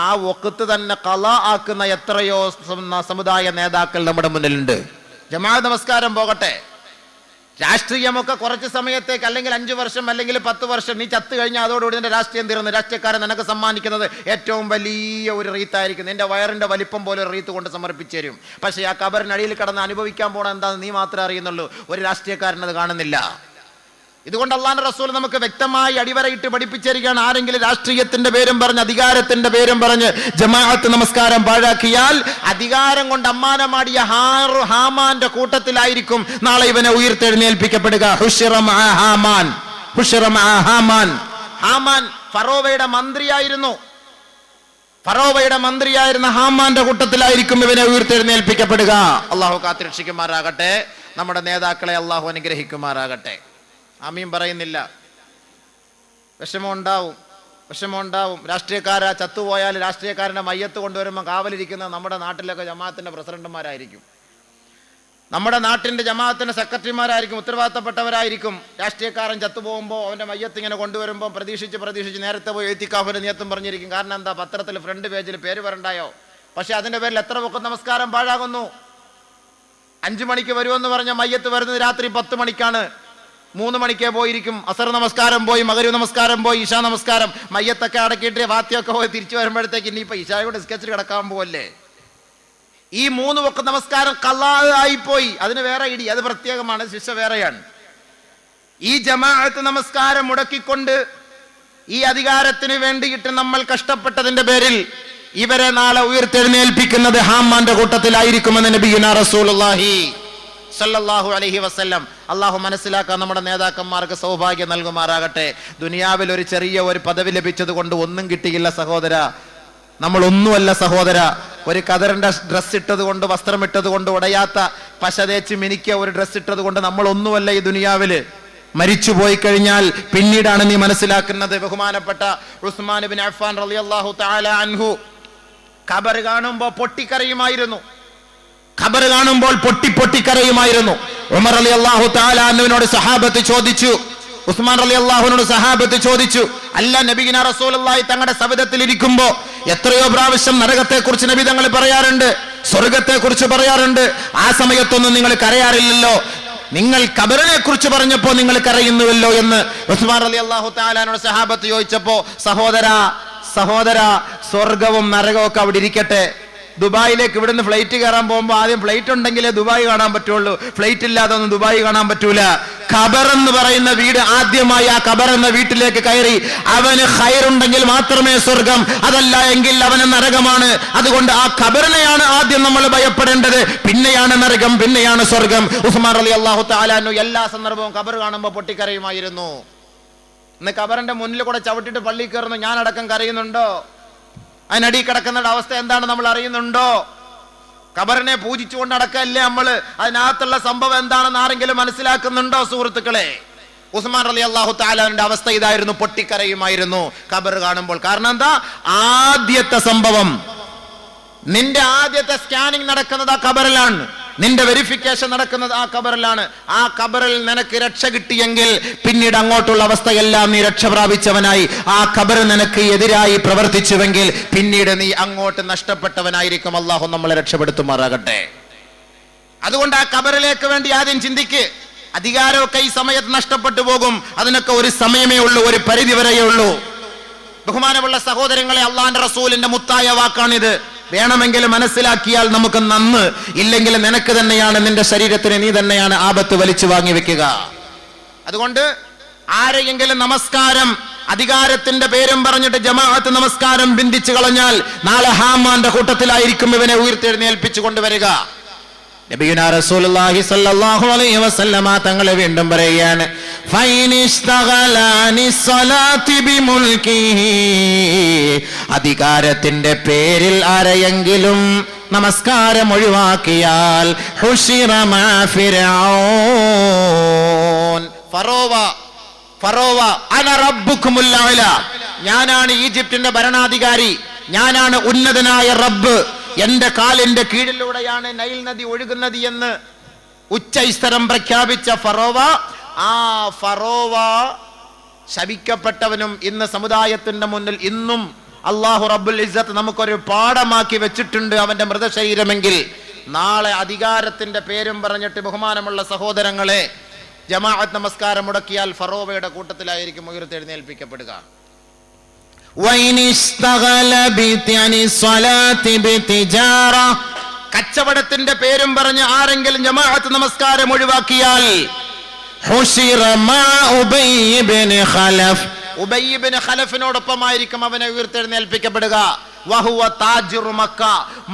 ആ വഖത്ത് തന്നെ ഖളാ ആക്കുന്ന എത്രയോ സമുദായ നേതാക്കൾ നമ്മുടെ മുന്നിലുണ്ട്. ജമാഅത്ത് നമസ്കാരം പോകട്ടെ, രാഷ്ട്രീയമൊക്കെ കുറച്ച് സമയത്തേക്ക്, അല്ലെങ്കിൽ 5 വർഷം അല്ലെങ്കിൽ 10 വർഷം, നീ ചത്തു കഴിഞ്ഞാൽ അതോടുകൂടി നിന്റെ രാഷ്ട്രീയം തീർന്നു. രാഷ്ട്രീയക്കാരൻ നിനക്ക് സമ്മാനിക്കുന്നത് ഏറ്റവും വലിയ ഒരു റീത്തായിരിക്കും. നിന്റെ വയറിന്റെ വലിപ്പം പോലെ ഒരു റീത്ത് കൊണ്ട് സമർപ്പിച്ചു തരും. പക്ഷേ ആ കബറിനടിയിൽ കിടന്ന് അനുഭവിക്കാൻ പോണ എന്താണെന്ന് നീ മാത്രമേ അറിയുന്നുള്ളൂ. ഒരു രാഷ്ട്രീയക്കാരനത് കാണുന്നില്ല. ഇതുകൊണ്ട് അല്ലാഹുവിന്റെ റസൂൽ നമുക്ക് വ്യക്തമായി അടിവരയിട്ട് പഠിപ്പിച്ചിരിക്കുകയാണ്, ആരെങ്കിലും രാഷ്ട്രീയത്തിന്റെ പേരും പറഞ്ഞ്, അധികാരത്തിന്റെ പേരും പറഞ്ഞ് ജമാഅത്ത് നമസ്കാരം പാഴാക്കിയാൽ അധികാരം കൊണ്ട് അമ്മാനമാടിയ ഹാമാന്റെ കൂട്ടത്തിലായിരിക്കും നാളെ ഇവനെ ഉയർത്തെഴുന്നേൽപ്പിക്കപ്പെടുക. ഹുശിറ മഅ ഹാമാൻ, ഹുശിറ മഅ ഹാമാൻ. ഹാമാൻ ഫറോവയുടെ മന്ത്രിയായിരുന്ന ഹാമാന്റെ കൂട്ടത്തിലായിരിക്കും ഇവനെ ഉയർത്തെഴുന്നേൽപ്പിക്കപ്പെടുക. അള്ളാഹു കാത്തുരക്ഷിക്കുമാറാകട്ടെ. നമ്മുടെ നേതാക്കളെ അള്ളാഹു അനുഗ്രഹിക്കുമാറാകട്ടെ. ആമീൻ പറയുന്നില്ല. വിഷമം ഉണ്ടാവും. വിഷമമുണ്ടാവും. രാഷ്ട്രീയക്കാരാ ചത്തുപോയാൽ രാഷ്ട്രീയക്കാരൻ്റെ മയ്യത്ത് കൊണ്ടുവരുമ്പോൾ കാവലിരിക്കുന്ന നമ്മുടെ നാട്ടിലൊക്കെ ജമാഅത്തിൻ്റെ പ്രസിഡന്റുമാരായിരിക്കും, നമ്മുടെ നാട്ടിൻ്റെ ജമാഅത്തിൻ്റെ സെക്രട്ടറിമാരായിരിക്കും, ഉത്തരവാദിത്തപ്പെട്ടവരായിരിക്കും. രാഷ്ട്രീയക്കാരൻ ചത്തുപോകുമ്പോൾ അവൻ്റെ മയ്യത്ത് ഇങ്ങനെ കൊണ്ടുവരുമ്പോൾ പ്രതീക്ഷിച്ച് നേരത്തെ പോയി എത്തിക്കാഫിൻ്റെ നിയത്തും പറഞ്ഞിരിക്കും. കാരണം എന്താ? പത്രത്തിൽ ഫ്രണ്ട് പേജിൽ പേര് വരണ്ടായോ? പക്ഷെ അതിൻ്റെ പേരിൽ എത്ര വഖ്ത് നമസ്കാരം പാഴാകുന്നു. 5 മണിക്ക് വരുമെന്ന് പറഞ്ഞ മയ്യത്ത് വരുന്നത് രാത്രി 10 മണിക്കാണ്. 3 മണിക്കേ പോയിരിക്കും. അസർ നമസ്കാരം പോയി, മഗ്‌രിബ് നമസ്കാരം പോയി, ഇശാ നമസ്കാരം, മയ്യത്തൊക്കെ അടക്കിയിട്ട് വാത്തിയൊക്കെ പോയി തിരിച്ചു വരുമ്പോഴത്തേക്ക് ഇനിയിപ്പോൾ ഇശായുടെ സ്കെച്ചിൽ കിടക്കാൻ പോവല്ലേ. ഈ 3 വഖ്ത് നമസ്കാരം ഖളാ ആയിപ്പോയി. അതിന് വേറെ ഇടി, അത് പ്രത്യേകമാണ്, ശിക്ഷ വേറെയാണ്. ഈ ജമാഅത്ത് നമസ്കാരം മുടക്കിക്കൊണ്ട് ഈ അധികാരത്തിന് വേണ്ടിയിട്ട് നമ്മൾ കഷ്ടപ്പെട്ടതിന്റെ പേരിൽ ഇവരെ നാളെ ഉയർത്തെഴുന്നേൽപ്പിക്കുന്നത് ഹാമാന്റെ കൂട്ടത്തിലായിരിക്കുമെന്ന് നബിയുനാ റസൂലുള്ളാഹി സല്ലല്ലാഹു അലൈഹി വസല്ലം. അള്ളാഹു മനസ്സിലാക്കാൻ നമ്മുടെ നേതാക്കന്മാർക്ക് സൗഭാഗ്യം നൽകുമാറാകട്ടെ. ദുനിയാവിൽ ഒരു ചെറിയ ഒരു പദവി ലഭിച്ചത് കൊണ്ട് ഒന്നും കിട്ടിയില്ല സഹോദര, നമ്മളൊന്നുമല്ല സഹോദര. ഒരു കതറിന്റെ ഡ്രസ്സ് ഇട്ടത് കൊണ്ട്, വസ്ത്രം ഇട്ടത് കൊണ്ട്, ഉടയാത്ത പശ തേച്ച് മിനിക്കിയ ഒരു ഡ്രസ്സ് ഇട്ടത് കൊണ്ട് നമ്മളൊന്നുമല്ല ഈ ദുനിയാവില്. മരിച്ചു പോയി കഴിഞ്ഞാൽ പിന്നീടാണ് നീ മനസ്സിലാക്കുന്നത്. ബഹുമാനപ്പെട്ട ഉസ്മാൻ ഇബ്നു അഫ്ഫാൻ റളിയല്ലാഹു തആല അൻഹു ഖബർ കാണുമ്പോൾ പൊട്ടിക്കരയുമായിരുന്നു. ഖബർ കാണുമ്പോൾ പൊട്ടിക്കരയുമായിരുന്നു. ഉമർ റളിയല്ലാഹു തആല അൻഹുവിനോട് സഹാബത്ത് ചോദിച്ചു, ഉസ്മാൻ റളിയല്ലാഹുവിനോട് സഹാബത്ത് ചോദിച്ചു, അല്ല നബിയിന റസൂലുള്ളാഹി തങ്ങളുടെ സവിധത്തിൽ ഇരിക്കുമ്പോ എത്രയോ പ്രാവശ്യം നരകത്തെ കുറിച്ച് നബി തങ്ങൾ പറയാറുണ്ട്, സ്വർഗത്തെ കുറിച്ച് പറയാറുണ്ട്, ആ സമയത്തൊന്നും നിങ്ങൾ കരയാറില്ലല്ലോ, നിങ്ങൾ ഖബറിനെ കുറിച്ച് പറഞ്ഞപ്പോ നിങ്ങൾ കരയുന്നുവല്ലോ എന്ന് ഉസ്മാൻ റളിയല്ലാഹു തആലയോട് സഹാബത്ത് ചോദിച്ചപ്പോ, സഹോദര സ്വർഗവും നരകവും ഒക്കെ അവിടെ ഇരിക്കട്ടെ, ദുബായിലേക്ക് ഇവിടുന്ന് ഫ്ലൈറ്റ് കയറാൻ പോകുമ്പോൾ ആദ്യം ഫ്ലൈറ്റ് ഉണ്ടെങ്കിലേ ദുബായ് കാണാൻ പറ്റുള്ളൂ, ഫ്ലൈറ്റ് ഇല്ലാതെ ഒന്നും ദുബായ് കാണാൻ പറ്റൂല. ഖബർ എന്ന് പറയുന്ന വീട്, ആദ്യമായി ആ ഖബർ എന്ന വീട്ടിലേക്ക് കയറി അവന് ഖൈറുണ്ടെങ്കിൽ മാത്രമേ സ്വർഗം, അതല്ല എങ്കിൽ അവന് നരകമാണ്. അതുകൊണ്ട് ആ ഖബറിനെയാണ് ആദ്യം നമ്മൾ ഭയപ്പെടേണ്ടത്, പിന്നെയാണ് നരകം, പിന്നെയാണ് സ്വർഗം. ഉസ്മാൻ റളിയല്ലാഹു തആല അൻഹു എല്ലാ സന്ദർഭവും ഖബർ കാണുമ്പോൾ പൊട്ടിക്കരയുമായിരുന്നു. ഇന്ന് ഖബറിന്റെ മുന്നിൽ കൂടെ ചവിട്ടിട്ട് പള്ളി കയറുന്നു, ഞാൻ അടക്കം കരയുന്നുണ്ടോ? അതിനടി കിടക്കുന്നവരുടെ അവസ്ഥ എന്താണ് നമ്മൾ അറിയുന്നുണ്ടോ? ഖബറിനെ പൂജിച്ചുകൊണ്ട് അടക്കല്ലേ നമ്മള്? അതിനകത്തുള്ള സംഭവം എന്താണെന്ന് ആരെങ്കിലും മനസ്സിലാക്കുന്നുണ്ടോ സുഹൃത്തുക്കളെ? ഉസ്മാൻ റളിയല്ലാഹു തആലയുടെ അവസ്ഥ ഇതായിരുന്നു, പൊട്ടിക്കരയുമായിരുന്നു ഖബർ കാണുമ്പോൾ. കാരണം എന്താ? ആദ്യത്തെ സംഭവം, നിന്റെ ആദ്യത്തെ സ്കാനിങ് നടക്കുന്നത് ആ ഖബറിലാണ്, നിന്റെ വെരിഫിക്കേഷൻ നടക്കുന്നത് ആ ഖബറിലാണ്. ആ ഖബറിൽ നിനക്ക് രക്ഷ കിട്ടിയെങ്കിൽ പിന്നീട് അങ്ങോട്ടുള്ള അവസ്ഥയെല്ലാം നീ രക്ഷ പ്രാപിച്ചവനായി. ആ ഖബർ നിനക്ക് എതിരായി പ്രവർത്തിച്ചുവെങ്കിൽ പിന്നീട് നീ അങ്ങോട്ട് നഷ്ടപ്പെട്ടവനായിരിക്കും. അല്ലാഹു നമ്മളെ രക്ഷപ്പെടുത്തുമാറാകട്ടെ. അതുകൊണ്ട് ആ ഖബറിലേക്ക് വേണ്ടി ആദ്യം ചിന്തിക്ക്. അധികാരമൊക്കെ ഈ സമയത്ത് നഷ്ടപ്പെട്ടു പോകും, അതിനൊക്കെ ഒരു സമയമേ ഉള്ളൂ, ഒരു പരിധി വരെയേ ഉള്ളൂ. ബഹുമാനമുള്ള സഹോദരങ്ങളെ, അള്ളാന്റെ റസൂലിന്റെ മുത്തായ വാക്കാണിത്. വേണമെങ്കിൽ മനസ്സിലാക്കിയാൽ നമുക്ക് നന്ന്, ഇല്ലെങ്കിൽ നിനക്ക് തന്നെയാണ്, നിന്റെ ശരീരത്തിന് നീ തന്നെയാണ് ആപത്ത് വലിച്ചു വാങ്ങി വെക്കുക. അതുകൊണ്ട് ആരെയെങ്കിലും നമസ്കാരം, അധികാരത്തിന്റെ പേരും പറഞ്ഞിട്ട് ജമാഅത്ത് നമസ്കാരം ബന്ധിച്ചു കളഞ്ഞാൽ നാളെ ഹാമാന്റെ കൂട്ടത്തിലായിരിക്കും ഇവനെ ഉയർത്തെഴുന്നേൽപ്പിച്ചു കൊണ്ടുവരിക. നബിയുനാ റസൂലുള്ളാഹി സ്വല്ലല്ലാഹു അലൈഹി വസല്ലമ തങ്ങൾ വീണ്ടും പറയുകയാണ്, ഫൈനിസ്തഗലാനി സ്വലാത്തി ബിമുൽകിഹി, അധികാരത്തിന്റെ പേരിൽ ആരെയെങ്കിലും നമസ്കാരം ഒഴിവാക്കിയാൽ ഹുശിറ മാ ഫിർഔൻ, ഫറോവ അന റബ്ബുക്കുമുൽ അഅല, ഞാനാണ് ഈജിപ്തിന്റെ ഭരണാധികാരി, ഞാനാണ് ഉന്നതനായ റബ്ബ്, എന്റെ കാലിന്റെ കീഴിലൂടെയാണ് നൈൽ നദി ഒഴുകുന്നത് എന്ന് ഉച്ചൈസ്തരം പ്രഖ്യാപിച്ച ഫറോവ, ആ ഫറോവ ശപിക്കപ്പെട്ടവനും ഇന്ന് സമുദായത്തിന്റെ മുന്നിൽ ഇന്നും അല്ലാഹു റബ്ബുൽ ഇസ്സത്ത് നമുക്കൊരു പാഠമാക്കി വെച്ചിട്ടുണ്ട് അവന്റെ മൃതശരീരമെങ്കിൽ. നാളെ അധികാരത്തിന്റെ പേരും പറഞ്ഞിട്ട് ബഹുമാനമുള്ള സഹോദരങ്ങളെ, ജമാഅത്ത് നമസ്കാരം മുടക്കിയാൽ ഫറോവയുടെ കൂട്ടത്തിലായിരിക്കും ഉയർത്തെഴുന്നേൽപ്പിക്കപ്പെടുക. കച്ചവടത്തിന്റെ പേരും പറഞ്ഞ് ആരെങ്കിലും ജമാഅത്ത് നമസ്കാരം ഒഴിവാക്കിയാൽ ഉബയ്യ് ഇബ്നു ഖലഫിനോടൊപ്പമായിരിക്കും അവനെ ഉയർത്തെഴുന്നേൽപ്പിക്കപ്പെടുക. വഹുവ താജിറു മക്ക,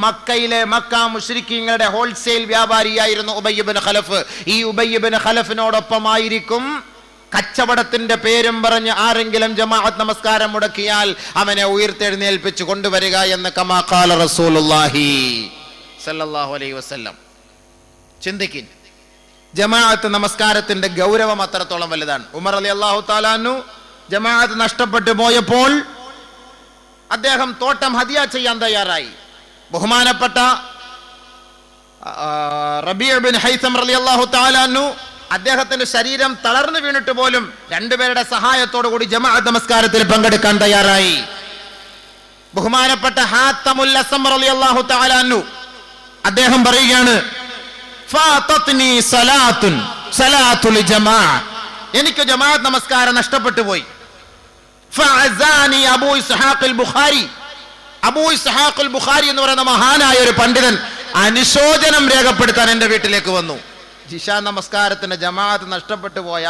മക്കയിലെ മക്ക മുശ്രിക്കീങ്ങളുടെ ഹോൾസെയിൽ വ്യാപാരിയായിരുന്നു ഉബയ്യ് ഇബ്നു ഖലഫ്. ഈ ഉബയ്യ് ഇബ്നു ഖലഫിനോടൊപ്പമായിരിക്കും കച്ചവടത്തിന്റെ പേരും പറഞ്ഞ് ആരെങ്കിലും ജമാഅത്ത് നമസ്കാരം മുടക്കിയാൽ അവനെ ഉയർത്തെഴുന്നേൽപ്പിച്ചു കൊണ്ടുവരിക എന്ന് കമാ ഖാല റസൂലുള്ളാഹി സല്ലല്ലാഹു അലൈഹി വസല്ലം. ചിന്തിക്കിൻ, ജമാഅത്ത് നമസ്കാരത്തിന്റെ ഗൗരവം അത്രത്തോളം വലുതാണ്. ഉമർ റളിയല്ലാഹു തആല അൻഹു ജമാഅത്ത് നഷ്ടപ്പെട്ടു പോയപ്പോൾ അദ്ദേഹം തോട്ടം ഹദിയ ചെയ്യാൻ തയ്യാറായി. ബഹുമാനപ്പെട്ട റബീഅ ബിൻ ഹൈസം റളിയല്ലാഹു തആല അൻഹു അദ്ദേഹത്തിന്റെ ശരീരം തളർന്നു വീണിട്ട് പോലും രണ്ടുപേരുടെ സഹായത്തോടു കൂടി ജമാഅത്ത് നമസ്കാരത്തിൽ പങ്കെടുക്കാൻ തയ്യാറായി. ബഹുമാനപ്പെട്ട ഹാത്തമുൽ അസ്സം റളിയല്ലാഹു തആല അൻഹു അദ്ദേഹം പറയുകയാണ്, ഫാതത്നി സലാത്തുൽ ജമാഅ, എനിക്ക് ജമാഅത്ത് നമസ്കാരം നഷ്ടപ്പെട്ടു പോയി. ഫഅസാനി അബൂ ഇസ്ഹാഖ് ബുഖാരി, അബൂ ഇസ്ഹാഖ് ബുഖാരി എന്ന് പറയുന്ന മഹാനായ ഒരു പണ്ഡിതൻ അനുശോചനം രേഖപ്പെടുത്താൻ എന്റെ വീട്ടിലേക്ക് വന്നു. ഇശാ നമസ്കാരത്തിന്റെ ജമാഅത്ത് നഷ്ടപ്പെട്ടു പോയ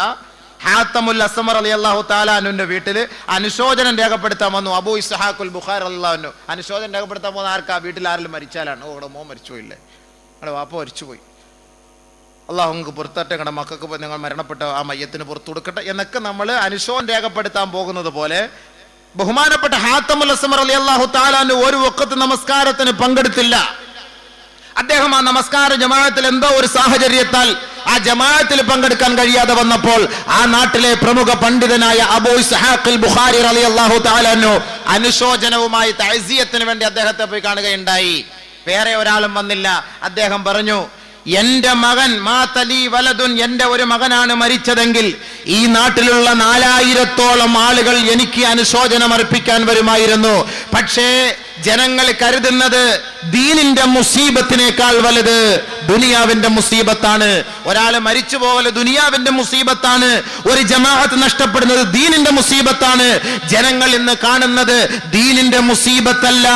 ഹാത്തമുൽ അസ്സം റളിയല്ലാഹു തആല അൻഹുവിന്റെ വീട്ടില് അനുശോചനം രേഖപ്പെടുത്താൻ വന്നു അബൂ ഇസ്ഹാഖ് ബുഖാരി റളിയല്ലാഹു അൻഹു. അനുശോചനം രേഖപ്പെടുത്താൻ പോകുന്ന ആർക്കാ? വീട്ടിൽ ആരെങ്കിലും മരിച്ചാലാണ്. ഓ, ഇവിടെ മോൻ മരിച്ചുപോയില്ലേ, നിങ്ങളുടെ വാപ്പ മരിച്ചുപോയി, അള്ളാഹു നിങ്ങൾക്ക് പുറത്തട്ടെ, നിങ്ങളുടെ മക്കൾക്ക് നിങ്ങൾ മരണപ്പെട്ട ആ മയ്യത്തിന് പുറത്തു കൊടുക്കട്ടെ എന്നൊക്കെ നമ്മൾ അനുശോചനം രേഖപ്പെടുത്താൻ പോകുന്നത് പോലെ ബഹുമാനപ്പെട്ട ഹാത്തമുൽ അസ്സം റളിയല്ലാഹു തആല അൻഹു ഒരു വഖത്ത് നമസ്കാരത്തിന് പങ്കെടുത്തില്ല. അദ്ദേഹം ആ നമസ്കാര ജമാഅത്തിൽ എന്തോ ഒരു സാഹചര്യത്താൽ ആ ജമാഅത്തിൽ പങ്കെടുക്കാൻ കഴിയാതെ വന്നപ്പോൾ ആ നാട്ടിലെ പ്രമുഖ പണ്ഡിതനായ അബൂ ഇസ്ഹാഖ് ബുഖാരി റളിയല്ലാഹു തആല അൻഹു അനുശോചനവുമായി തഅസിയത്തിന് വേണ്ടി അദ്ദേഹത്തെ പോയി കാണുകയുണ്ടായി. വേറെ ഒരാളും വന്നില്ല. അദ്ദേഹം പറഞ്ഞു, എന്റെ മകൻ മാതലി വലതുൻ, എന്റെ ഒരു മകനാണ് മരിച്ചതെങ്കിൽ ഈ നാട്ടിലുള്ള 4000-ഓളം ആളുകൾ എനിക്ക് അനുശോചനം അർപ്പിക്കാൻ വരുമായിരുന്നു. പക്ഷേ ജനങ്ങൾ കരുതുന്നത് ദീനിന്റെ മുസീബത്തിനേക്കാൾ വലുത് ദുനിയാവിന്റെ മുസീബത്താണ്. ഒരാൾ മരിച്ചു പോകല് ദുനിയാവിന്റെ മുസീബത്താണ്, ഒരു ജമാഅത്ത് നഷ്ടപ്പെടുന്നത് ദീനിന്റെ മുസീബത്താണ്. ജനങ്ങൾ ഇന്ന് കാണുന്നത് ദീനിന്റെ മുസീബത്തല്ല,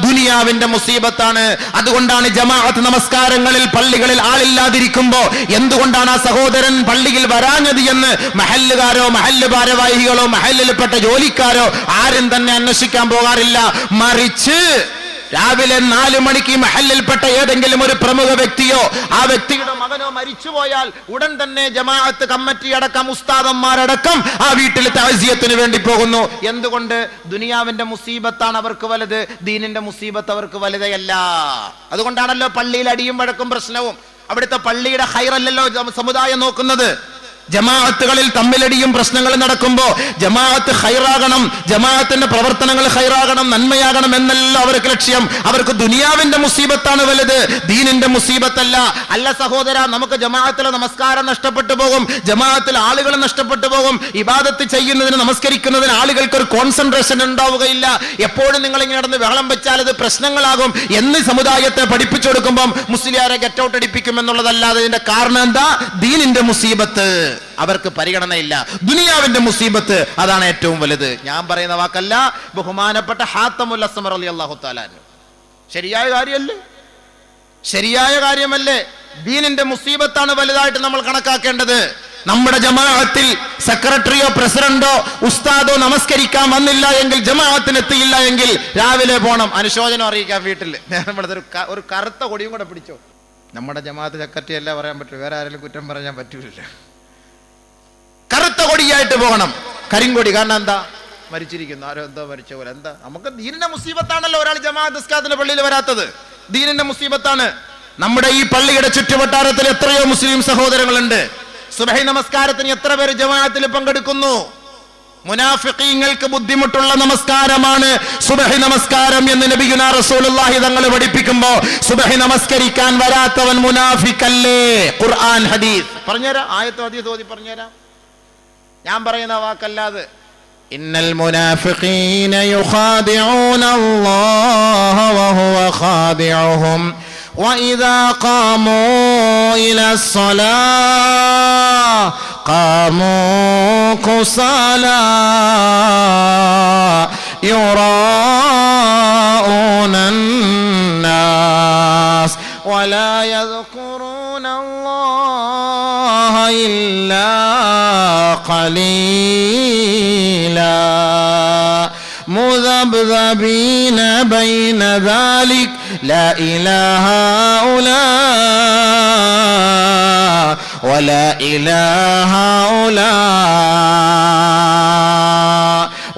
ദുനിയാവിന്റെ മുസീബത്താണ്. അതുകൊണ്ടാണ് ജമാഅത്ത് നമസ്കാരങ്ങളിൽ പള്ളികളിൽ ആളില്ലാതിരിക്കുമ്പോ എന്തുകൊണ്ടാണ് ആ സഹോദരൻ പള്ളിയിൽ വരാഞ്ഞത് എന്ന് മഹല്ലുകാരോ മഹല്ല് ഭാരവാഹികളോ മഹല്ലിൽപ്പെട്ട ജോലിക്കാരോ ആരും തന്നെ അന്വേഷിക്കാൻ പോകാറില്ല. മറിച്ച് രാവിലെ 4 മണിക്ക് മഹല്ലിൽപ്പെട്ട ഏതെങ്കിലും ഒരു പ്രമുഖ വ്യക്തിയോ ആ വ്യക്തിയുടെ മകനോ മരിച്ചുപോയാൽ ഉടൻ തന്നെ ജമാഅത്ത് കമ്മിറ്റി അടക്കം ഉസ്താദന്മാരടക്കം ആ വീട്ടിൽ തഅസിയത്തിന് വേണ്ടി പോകുന്നു. എന്തുകൊണ്ട്? ദുനിയാവിന്റെ മുസീബത്താണ് അവർക്ക് വലുത്, ദീനിന്റെ മുസീബത്ത് അവർക്ക് വലുതയല്ല. അതുകൊണ്ടാണല്ലോ പള്ളിയിൽ അടിയും വഴക്കും പ്രശ്നവും. അവിടുത്തെ പള്ളിയുടെ ഖൈറല്ലല്ലോ സമുദായം നോക്കുന്നത്. ജമാഅത്തുകളിൽ തമ്മിലടിയും പ്രശ്നങ്ങളും നടക്കുമ്പോൾ ജമാഅത്ത് ഖൈറാകണം, ജമാഅത്തിന്റെ പ്രവർത്തനങ്ങൾ ഖൈറാകണം, നന്മയാകണം എന്നല്ല അവർക്ക് ലക്ഷ്യം. അവർക്ക് ദുനിയാവിന്റെ മുസീബത്താണ് വലുത്, ദീനിന്റെ മുസീബത്തല്ല. അല്ല സഹോദര, നമുക്ക് ജമാഅത്തിലെ നമസ്കാരം നഷ്ടപ്പെട്ടു പോകും, ജമാഅത്തിൽ ആളുകൾ നഷ്ടപ്പെട്ടു പോകും. ഇബാദത്ത് ചെയ്യുന്നതിന് നമസ്കരിക്കുന്നതിന് ആളുകൾക്ക് ഒരു കോൺസെൻട്രേഷൻ ഉണ്ടാവുകയില്ല. എപ്പോഴും നിങ്ങൾ ഇങ്ങനെ നടന്ന് ബഹളം വെച്ചാൽ അത് പ്രശ്നങ്ങളാകും എന്ന് സമുദായത്തെ പഠിപ്പിച്ചു കൊടുക്കുമ്പോൾ മുസ്ലിയാരെ ഗെറ്റ് ഔട്ട് അടിപ്പിക്കും എന്നുള്ളതല്ലാതെ ഇതിന്റെ കാരണം എന്താ? ദീനിന്റെ മുസീബത്ത് അവർക്ക് പരിഗണനയില്ല, ദുനിയാവിന്റെ മുസീബത്ത് അതാണ് ഏറ്റവും വലുത്. ഞാൻ പറയുന്ന വാക്കല്ല, ബഹുമാനപ്പെട്ട ഹാത്തമുൽ അസ്സം റളിയല്ലാഹു തആല അൻഹു. ശരിയായ കാര്യമല്ലേ? ശരിയായ കാര്യമല്ലേ? ദീനിന്റെ മുസീബത്താണ് വലുതായിട്ട് നമ്മൾ കണക്കാക്കേണ്ടത്. നമ്മുടെ ജമാഅത്തിൽ സെക്രട്ടറിയോ പ്രസിഡന്റോ ഉസ്താദോ നമസ്കരിക്കാൻ വന്നില്ല എങ്കിൽ, ജമാഅത്തിന് എത്തിയില്ല എങ്കിൽ രാവിലെ പോണം അനുശോചനം അറിയിക്കാൻ വീട്ടിൽ. നമ്മളത് ഒരു കറുത്ത കൊടിയും കൂടെ പിടിച്ചോ. നമ്മുടെ ജമാഅത്ത് സെക്രട്ടറി അല്ല പറയാൻ പറ്റൂ, വേറെ ആരെങ്കിലും കുറ്റം പറയാൻ പറ്റൂല. കറുത്ത കൊടിയായിട്ട് പോകണം, കരിങ്കൊടി. കാരണം എന്താ? മരിച്ചിരിക്കുന്നു, ആരോ എന്തോ മരിച്ച പോലെ. എന്താ? നമുക്ക് ദീനിന്റെ മുസീബത്താണല്ലോ ഒരാൾ ജമാഅത്ത് നിസ്കാരത്തിന്റെ പള്ളിയിൽ വരാത്തത്, ദീനിന്റെ മുസീബത്താണ്. നമ്മുടെ ഈ പള്ളിയുടെ ചുറ്റുവട്ടാരത്തിൽ എത്രയോ മുസ്ലിം സഹോദരങ്ങളുണ്ട്. സുബഹി നമസ്കാരത്തിന് എത്ര പേര് ജമാഅത്തിൽ പങ്കെടുക്കുന്നു? മുനാഫിഖീങ്ങൾക്ക് ബുദ്ധിമുട്ടുള്ള നമസ്കാരമാണ് സുബഹി നമസ്കാരം എന്ന് നബിയുനാ റസൂലുള്ളാഹി തങ്ങൾ പഠിപ്പിക്കുമ്പോ സുബഹി നമസ്കരിക്കാൻ വരാത്തവൻ മുനാഫിഖല്ലേ? ഖുർആൻ ഹദീസ് പറഞ്ഞുതരാം, ആയത്ത് ഹദീസ് ഓതി പറഞ്ഞുതരാം. ഞാൻ പറയുന്ന വാക്കല്ലാതെ. ഇന്നൽ മുനാഫിഖീന യുഖാദിഊന അല്ലാഹ വഹുവ ഖാദിഉഹും വഇദാ ഖാമൂ ഇലസ്സലാ ഖാമൂ ഖുസാലാ യുറാഊന അന്നാസ് വലാ യദ്കുറൂന അല്ലാഹ ഇല്ലാ ഖലീലാ മുദബ്ദബീന ബൈന ദാലിക ലാ ഇലാഹ ഉലാ വലാ ഇലാഹ ഉലാ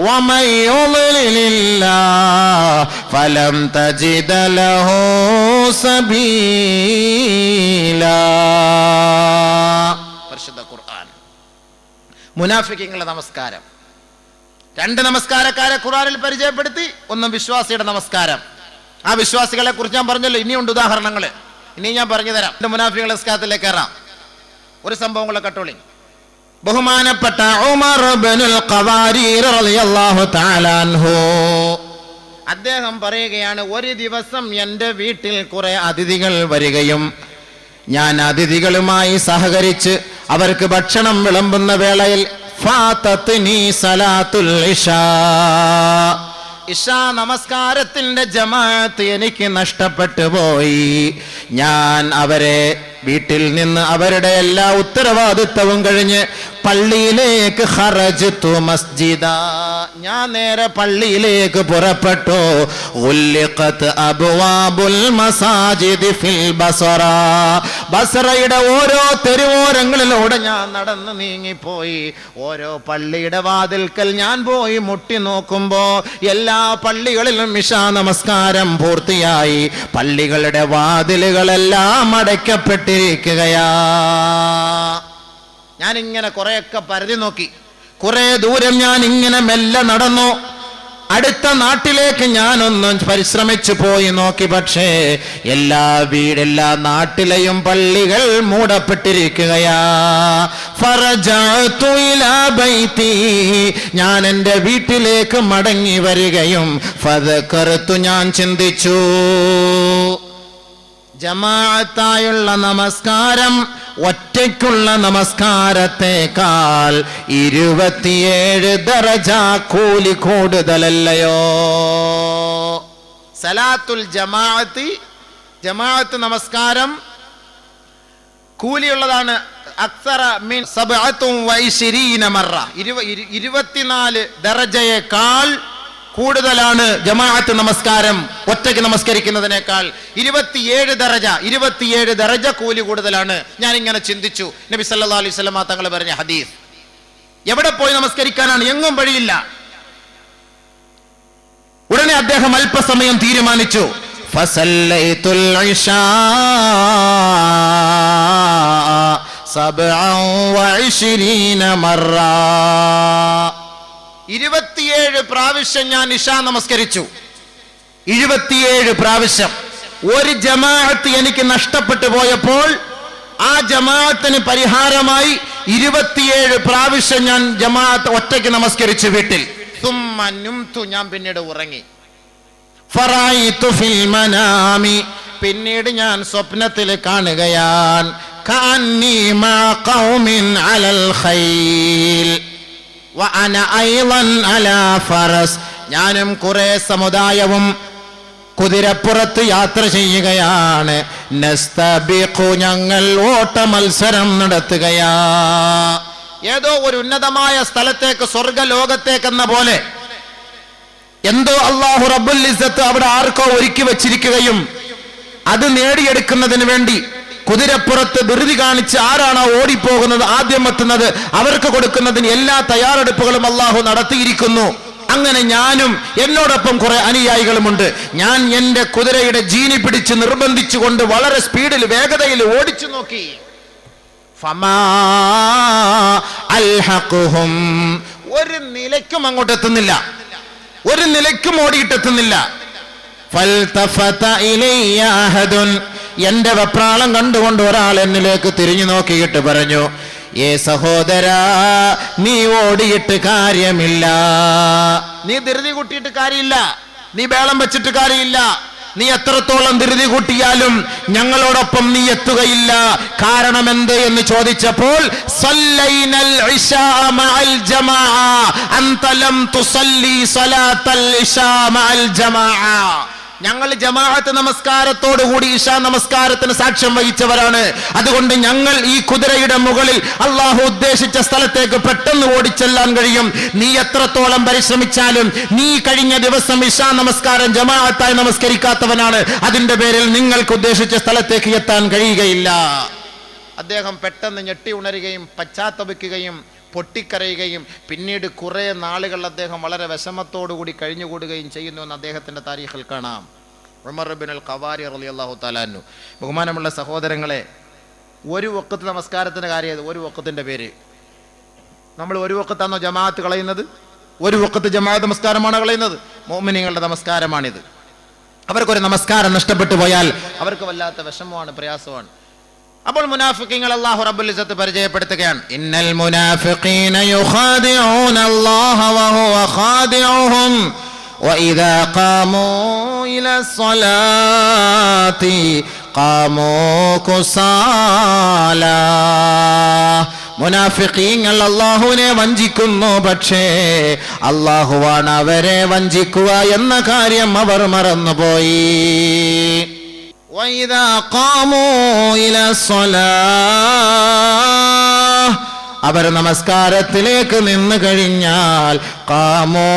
വമൻ യുളിലില്ലാഹ് ഫലം തജിദ ലഹു സബീലാ. പരിശുദ്ധ ഖുർആൻ. മുനാഫിഖീങ്ങളുടെ നമസ്കാരം 2 നമസ്കാരക്കാരെ ഖുർആനിൽ പരിചയപ്പെടുത്തി. ഒന്ന് വിശ്വാസിയുടെ നമസ്കാരം. ആ വിശ്വാസികളെ കുറിച്ച് ഞാൻ പറഞ്ഞല്ലോ, ഇനിയുണ്ട് ഉദാഹരണങ്ങൾ. ഇനി ഞാൻ പറഞ്ഞു തരാം. മുനാഫിഖുകളുടെ നിസ്കാരത്തിലേക്ക് കയറാം. ഒരു സംഭവം കൂടെ കട്ടോളി. ബഹുമാനപ്പെട്ട ഉമർ ഇബ്നുൽ ഖവാരീർ റളിയല്ലാഹു തആല അൻഹു അദ്ദേഹം പറയുകയാണ്, ഒരു ദിവസം എൻ്റെ വീട്ടിൽ കുറെ അതിഥികൾ വരികയും ഞാൻ അതിഥികളുമായി സഹകരിച്ച് അവർക്ക് ഭക്ഷണം വിളമ്പുന്ന വേളയിൽ ഫാതത്നി സലാത്തുൽ ഇശാ, ഇശാ നമസ്കാരത്തിന്റെ ജമാഅത്ത് എനിക്ക് നഷ്ടപ്പെട്ടു പോയി. ഞാൻ അവരെ വീട്ടിൽ നിന്ന് അവരുടെ എല്ലാ ഉത്തരവാദിത്വവും കഴിഞ്ഞ് പള്ളിയിലേക്ക് ഖറജ്തു മസ്ജിദ, ഞാൻ നേരെ പള്ളിയിലേക്ക് പുറപ്പെട്ടു. ഉല്ലിഖത് അബ്വാബുൽ മസാജിദ് ഫിൽ ബസറ, ബസറയുടെ ഓരോ തെരുവോരങ്ങളിലൂടെ ഞാൻ നടന്നു നീങ്ങിപ്പോയി. ഓരോ പള്ളിയുടെ വാതിൽക്കൽ ഞാൻ പോയി മുട്ടി നോക്കുമ്പോ എല്ലാ പള്ളികളിലും ഇശാ നമസ്കാരം പൂർത്തിയായി. പള്ളികളുടെ വാതിലുകളെല്ലാം അടയ്ക്കപ്പെട്ടിരിക്കുകയാ. ഞാനിങ്ങനെ കുറെയൊക്കെ പരതി നോക്കി. കുറെ ദൂരം ഞാൻ ഇങ്ങനെ മെല്ലെ നടന്നു. അടുത്ത നാട്ടിലേക്ക് ഞാനൊന്നും പരിശ്രമിച്ചു പോയി നോക്കി. പക്ഷേ എല്ലാ നാട്ടിലെയും പള്ളികൾ മൂടപ്പെട്ടിരിക്കുകയാ. ഫറജഅതു ഇലാ ബൈതി, ഞാൻ എൻ്റെ വീട്ടിലേക്ക് മടങ്ങി വരികയും ഫദകറതു, ഞാൻ ചിന്തിച്ചു, ജമാഅത്തായുള്ള നമസ്കാരം ഒറ്റയ്ക്കുള്ള നമസ്കാരത്തെക്കാൾ 27 ദറജ കൂലി കൂടുതലല്ലയോ? സലാത്തുൽ ജമാഅത്ത് നമസ്കാരം കൂലിയുള്ളതാണ്. അക്സറ മിൻ 27 മറ, 24 ദറജയേക്കാൾ കൂടുതലാണ് ജമാഅത്ത് നമസ്കാരം ഒറ്റയ്ക്ക് നമസ്കരിക്കുന്നതിനേക്കാൾ. 27 ദറജ കൂലി കൂടുതലാണ്. ഞാൻ ഇങ്ങനെ ചിന്തിച്ചു. നബി സല്ലല്ലാഹു അലൈഹി വസല്ലം തങ്ങൾ പറഞ്ഞ ഹദീസ്. എവിടെ പോയി നമസ്കരിക്കാനാണ്? എങ്ങും വഴിയില്ല. ഉടനെ അദ്ദേഹം അല്പസമയം തീരുമാനിച്ചു. ഫസല്ലൈതുൽ ഇശാ 27 മറ, 27 പ്രാവശ്യം ഞാൻ ഇശാ നമസ്കരിച്ചു. 27 പ്രാവശ്യം. ഒരു ജമാഅത്ത് എനിക്ക് നഷ്ടപ്പെട്ടു പോയപ്പോൾ ആ ജമാഅത്തിന് പരിഹാരമായി 27 പ്രാവശ്യം ഞാൻ ജമാഅത്ത് ഒറ്റയ്ക്ക് നമസ്കരിച്ചു വീട്ടിൽ. സുമ്മ നുംതു, ഞാൻ പിന്നീട് ഉറങ്ങി. ഫറഅയ്തു ഫിൽ മനാമി, പിന്നീട് ഞാൻ സ്വപ്നത്തിൽ കാണുകയാണ്. കഅന്നി മാ ഖൗമിൻ അലൽ ഖൈൽ വഅന അയ്ളൻ അലാ ഫറസ്, ഞാനും കുറെ സമുദായവും കുതിരപ്പുറത്ത് യാത്ര ചെയ്യുകയാണ്. നസ്തബിഖു, ഞങ്ങൾ ഓട്ട മത്സരം നടത്തുകയാ. ഏതോ ഒരു ഉന്നതമായ സ്ഥലത്തേക്ക്, സ്വർഗലോകത്തേക്കെന്ന പോലെ എന്തോ അല്ലാഹു റബ്ബുൽ ഇസ്സത്ത് അവിടെ ആർക്കോ ഒരുക്കി വെച്ചിരിക്കുകയും അത് നേടിയെടുക്കുന്നതിന് വേണ്ടി കുതിരപ്പുറത്ത് ധൃതി കാണിച്ച് ആരാണോ ഓടിപ്പോകുന്നത്, ആദ്യം എത്തുന്നത്, അവർക്ക് കൊടുക്കുന്നതിന് എല്ലാ തയ്യാറെടുപ്പുകളും അല്ലാഹു നടത്തിയിരിക്കുന്നു. അങ്ങനെ ഞാനും എന്നോടൊപ്പം കുറെ അനുയായികളുമുണ്ട്. ഞാൻ എൻ്റെ കുതിരയുടെ ജീനി പിടിച്ച് നിർബന്ധിച്ചുകൊണ്ട് വളരെ സ്പീഡിൽ, വേഗതയിൽ ഓടിച്ചു നോക്കി. ഫമാ അൽഹഖുഹും, ഒരു നിലയ്ക്കും അങ്ങോട്ട് എത്തുന്നില്ല, ഒരു നിലയ്ക്കും ഓടിയിട്ടെത്തുന്നില്ല. ഫൽതഫത ഇലയ്യ അഹദുൻ, എന്റെ വെപ്രാളം കണ്ടുകൊണ്ട് ഒരാൾ എന്നിലേക്ക് തിരിഞ്ഞു നോക്കിയിട്ട് പറഞ്ഞു, ഏ സഹോദരാ, നീ ഓടിയിട്ട് കാര്യമില്ല, നീ ധൃതി കൂട്ടിയിട്ട് കാര്യമില്ല, നീ ബേളം വെച്ചിട്ട് കാര്യമില്ല, നീ എത്രത്തോളം ധൃതി കൂട്ടിയാലും ഞങ്ങളോടൊപ്പം നീ എത്തുകയില്ല. കാരണം എന്ത് എന്ന് ചോദിച്ചപ്പോൾ സല്ലൈനൽ ഇശാ മഅൽ ജമാഅ അൻത ലം തുസല്ലി സലാത്തൽ ഇശാ മഅൽ ജമാഅ, ഞങ്ങൾ ജമാഅത്ത് നമസ്കാരത്തോടുകൂടി ഇശാ നമസ്കാരത്തിന് സാക്ഷ്യം വഹിച്ചവരാണ്. അതുകൊണ്ട് ഞങ്ങൾ ഈ കുതിരയുടെ മുകളിൽ അള്ളാഹു ഉദ്ദേശിച്ച സ്ഥലത്തേക്ക് പെട്ടെന്ന് ഓടിച്ചെല്ലാൻ കഴിയും. നീ എത്രത്തോളം പരിശ്രമിച്ചാലും നീ കഴിഞ്ഞ ദിവസം ഇശാ നമസ്കാരം ജമാഅത്തായി നമസ്കരിക്കാത്തവനാണ്. അതിന്റെ പേരിൽ നിങ്ങൾക്ക് ഉദ്ദേശിച്ച സ്ഥലത്തേക്ക് എത്താൻ കഴിയുകയില്ല. അദ്ദേഹം പെട്ടെന്ന് ഞെട്ടി ഉണരുകയും പശ്ചാത്തപിക്കുകയും പൊട്ടിക്കരയുകയും പിന്നീട് കുറെ നാളുകൾ അദ്ദേഹം വളരെ വിഷമത്തോടുകൂടി കഴിഞ്ഞുകൂടുകയും ചെയ്യുന്നു എന്ന് അദ്ദേഹത്തിന്റെ താരീഖിൽ കാണാം. ഉമർ ഇബ്നുൽ ഖവാരി റളിയല്ലാഹു തആല അൻഹു. ബഹുമാനമുള്ള സഹോദരങ്ങളെ, ഒരു വഖത്ത് നമസ്കാരത്തിന്റെ കാര്യം, ഒരു വഖത്തിന്റെ പേര് നമ്മൾ ഒരു വഖത്താണോ ജമാഅത്ത് കളയുന്നത്? ഒരു വഖത്ത് ജമാഅത്ത് നമസ്കാരമാണ് കളയുന്നത്. മുഅ്മിനീങ്ങളുടെ നമസ്കാരമാണിത്. അവർക്കൊരു നമസ്കാരം നഷ്ടപ്പെട്ടു പോയാൽ അവർക്ക് വല്ലാത്ത വിഷമമാണ്, പ്രയാസമാണ്. അപ്പോൾ മുനാഫിഖീങ്ങൾ അല്ലാഹു റബ്ബുൽ ഇസ്സത്ത് പരിചയപ്പെടുത്തുകയാണ്. ഇന്നൽ മുനാഫിഖീന യുഖാദിഊന അല്ലാഹ വഹുവ ഖാദിഉഹും വഇദാ ഖാമൂ ഇലസ്സലാത്തി ഖാമൂ കുസാലാ. മുനാഫിഖീങ്ങൾ അല്ലാഹുവിനെ വഞ്ചിക്കുന്നു, പക്ഷേ അല്ലാഹുവാണ് അവരെ വഞ്ചിക്കുക എന്ന കാര്യം അവർ മറന്നുപോയി. وَإِذَا قَامُوا إِلَى الصَّلَاةِ അവർ നമസ്കാരത്തിലേക്ക് നിന്ന് കഴിഞ്ഞാൽ ഖാമൂ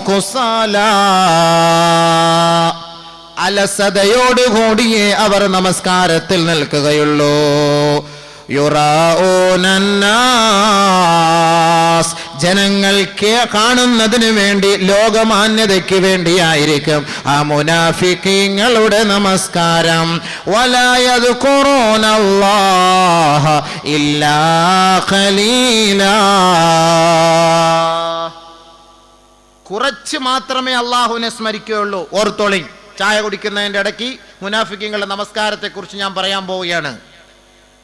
കുസാലാ അലസതയോടുകൂടിയേ അവർ നമസ്കാരത്തിൽ നിൽക്കുകയുള്ളൂ. യുറാഊനന്നാസ് ജനങ്ങൾ കാണുന്നതിന് വേണ്ടി, ലോകമാന്യതയ്ക്ക് വേണ്ടിയായിരിക്കും ആ മുനാഫിഖീങ്ങളുടെ നമസ്കാരം. വലാ യദ്കുറൂനല്ലാഹ ഇല്ലാ ഖലീലാ കുറച്ച് മാത്രമേ അല്ലാഹുവിനെ സ്മരിക്കുകയുള്ളൂ. ഓർത്തോളി, ചായ കുടിക്കുന്നതിൻ്റെ ഇടയ്ക്ക് മുനാഫിഖീങ്ങളുടെ നമസ്കാരത്തെക്കുറിച്ച് ഞാൻ പറയാൻ പോവുകയാണ്.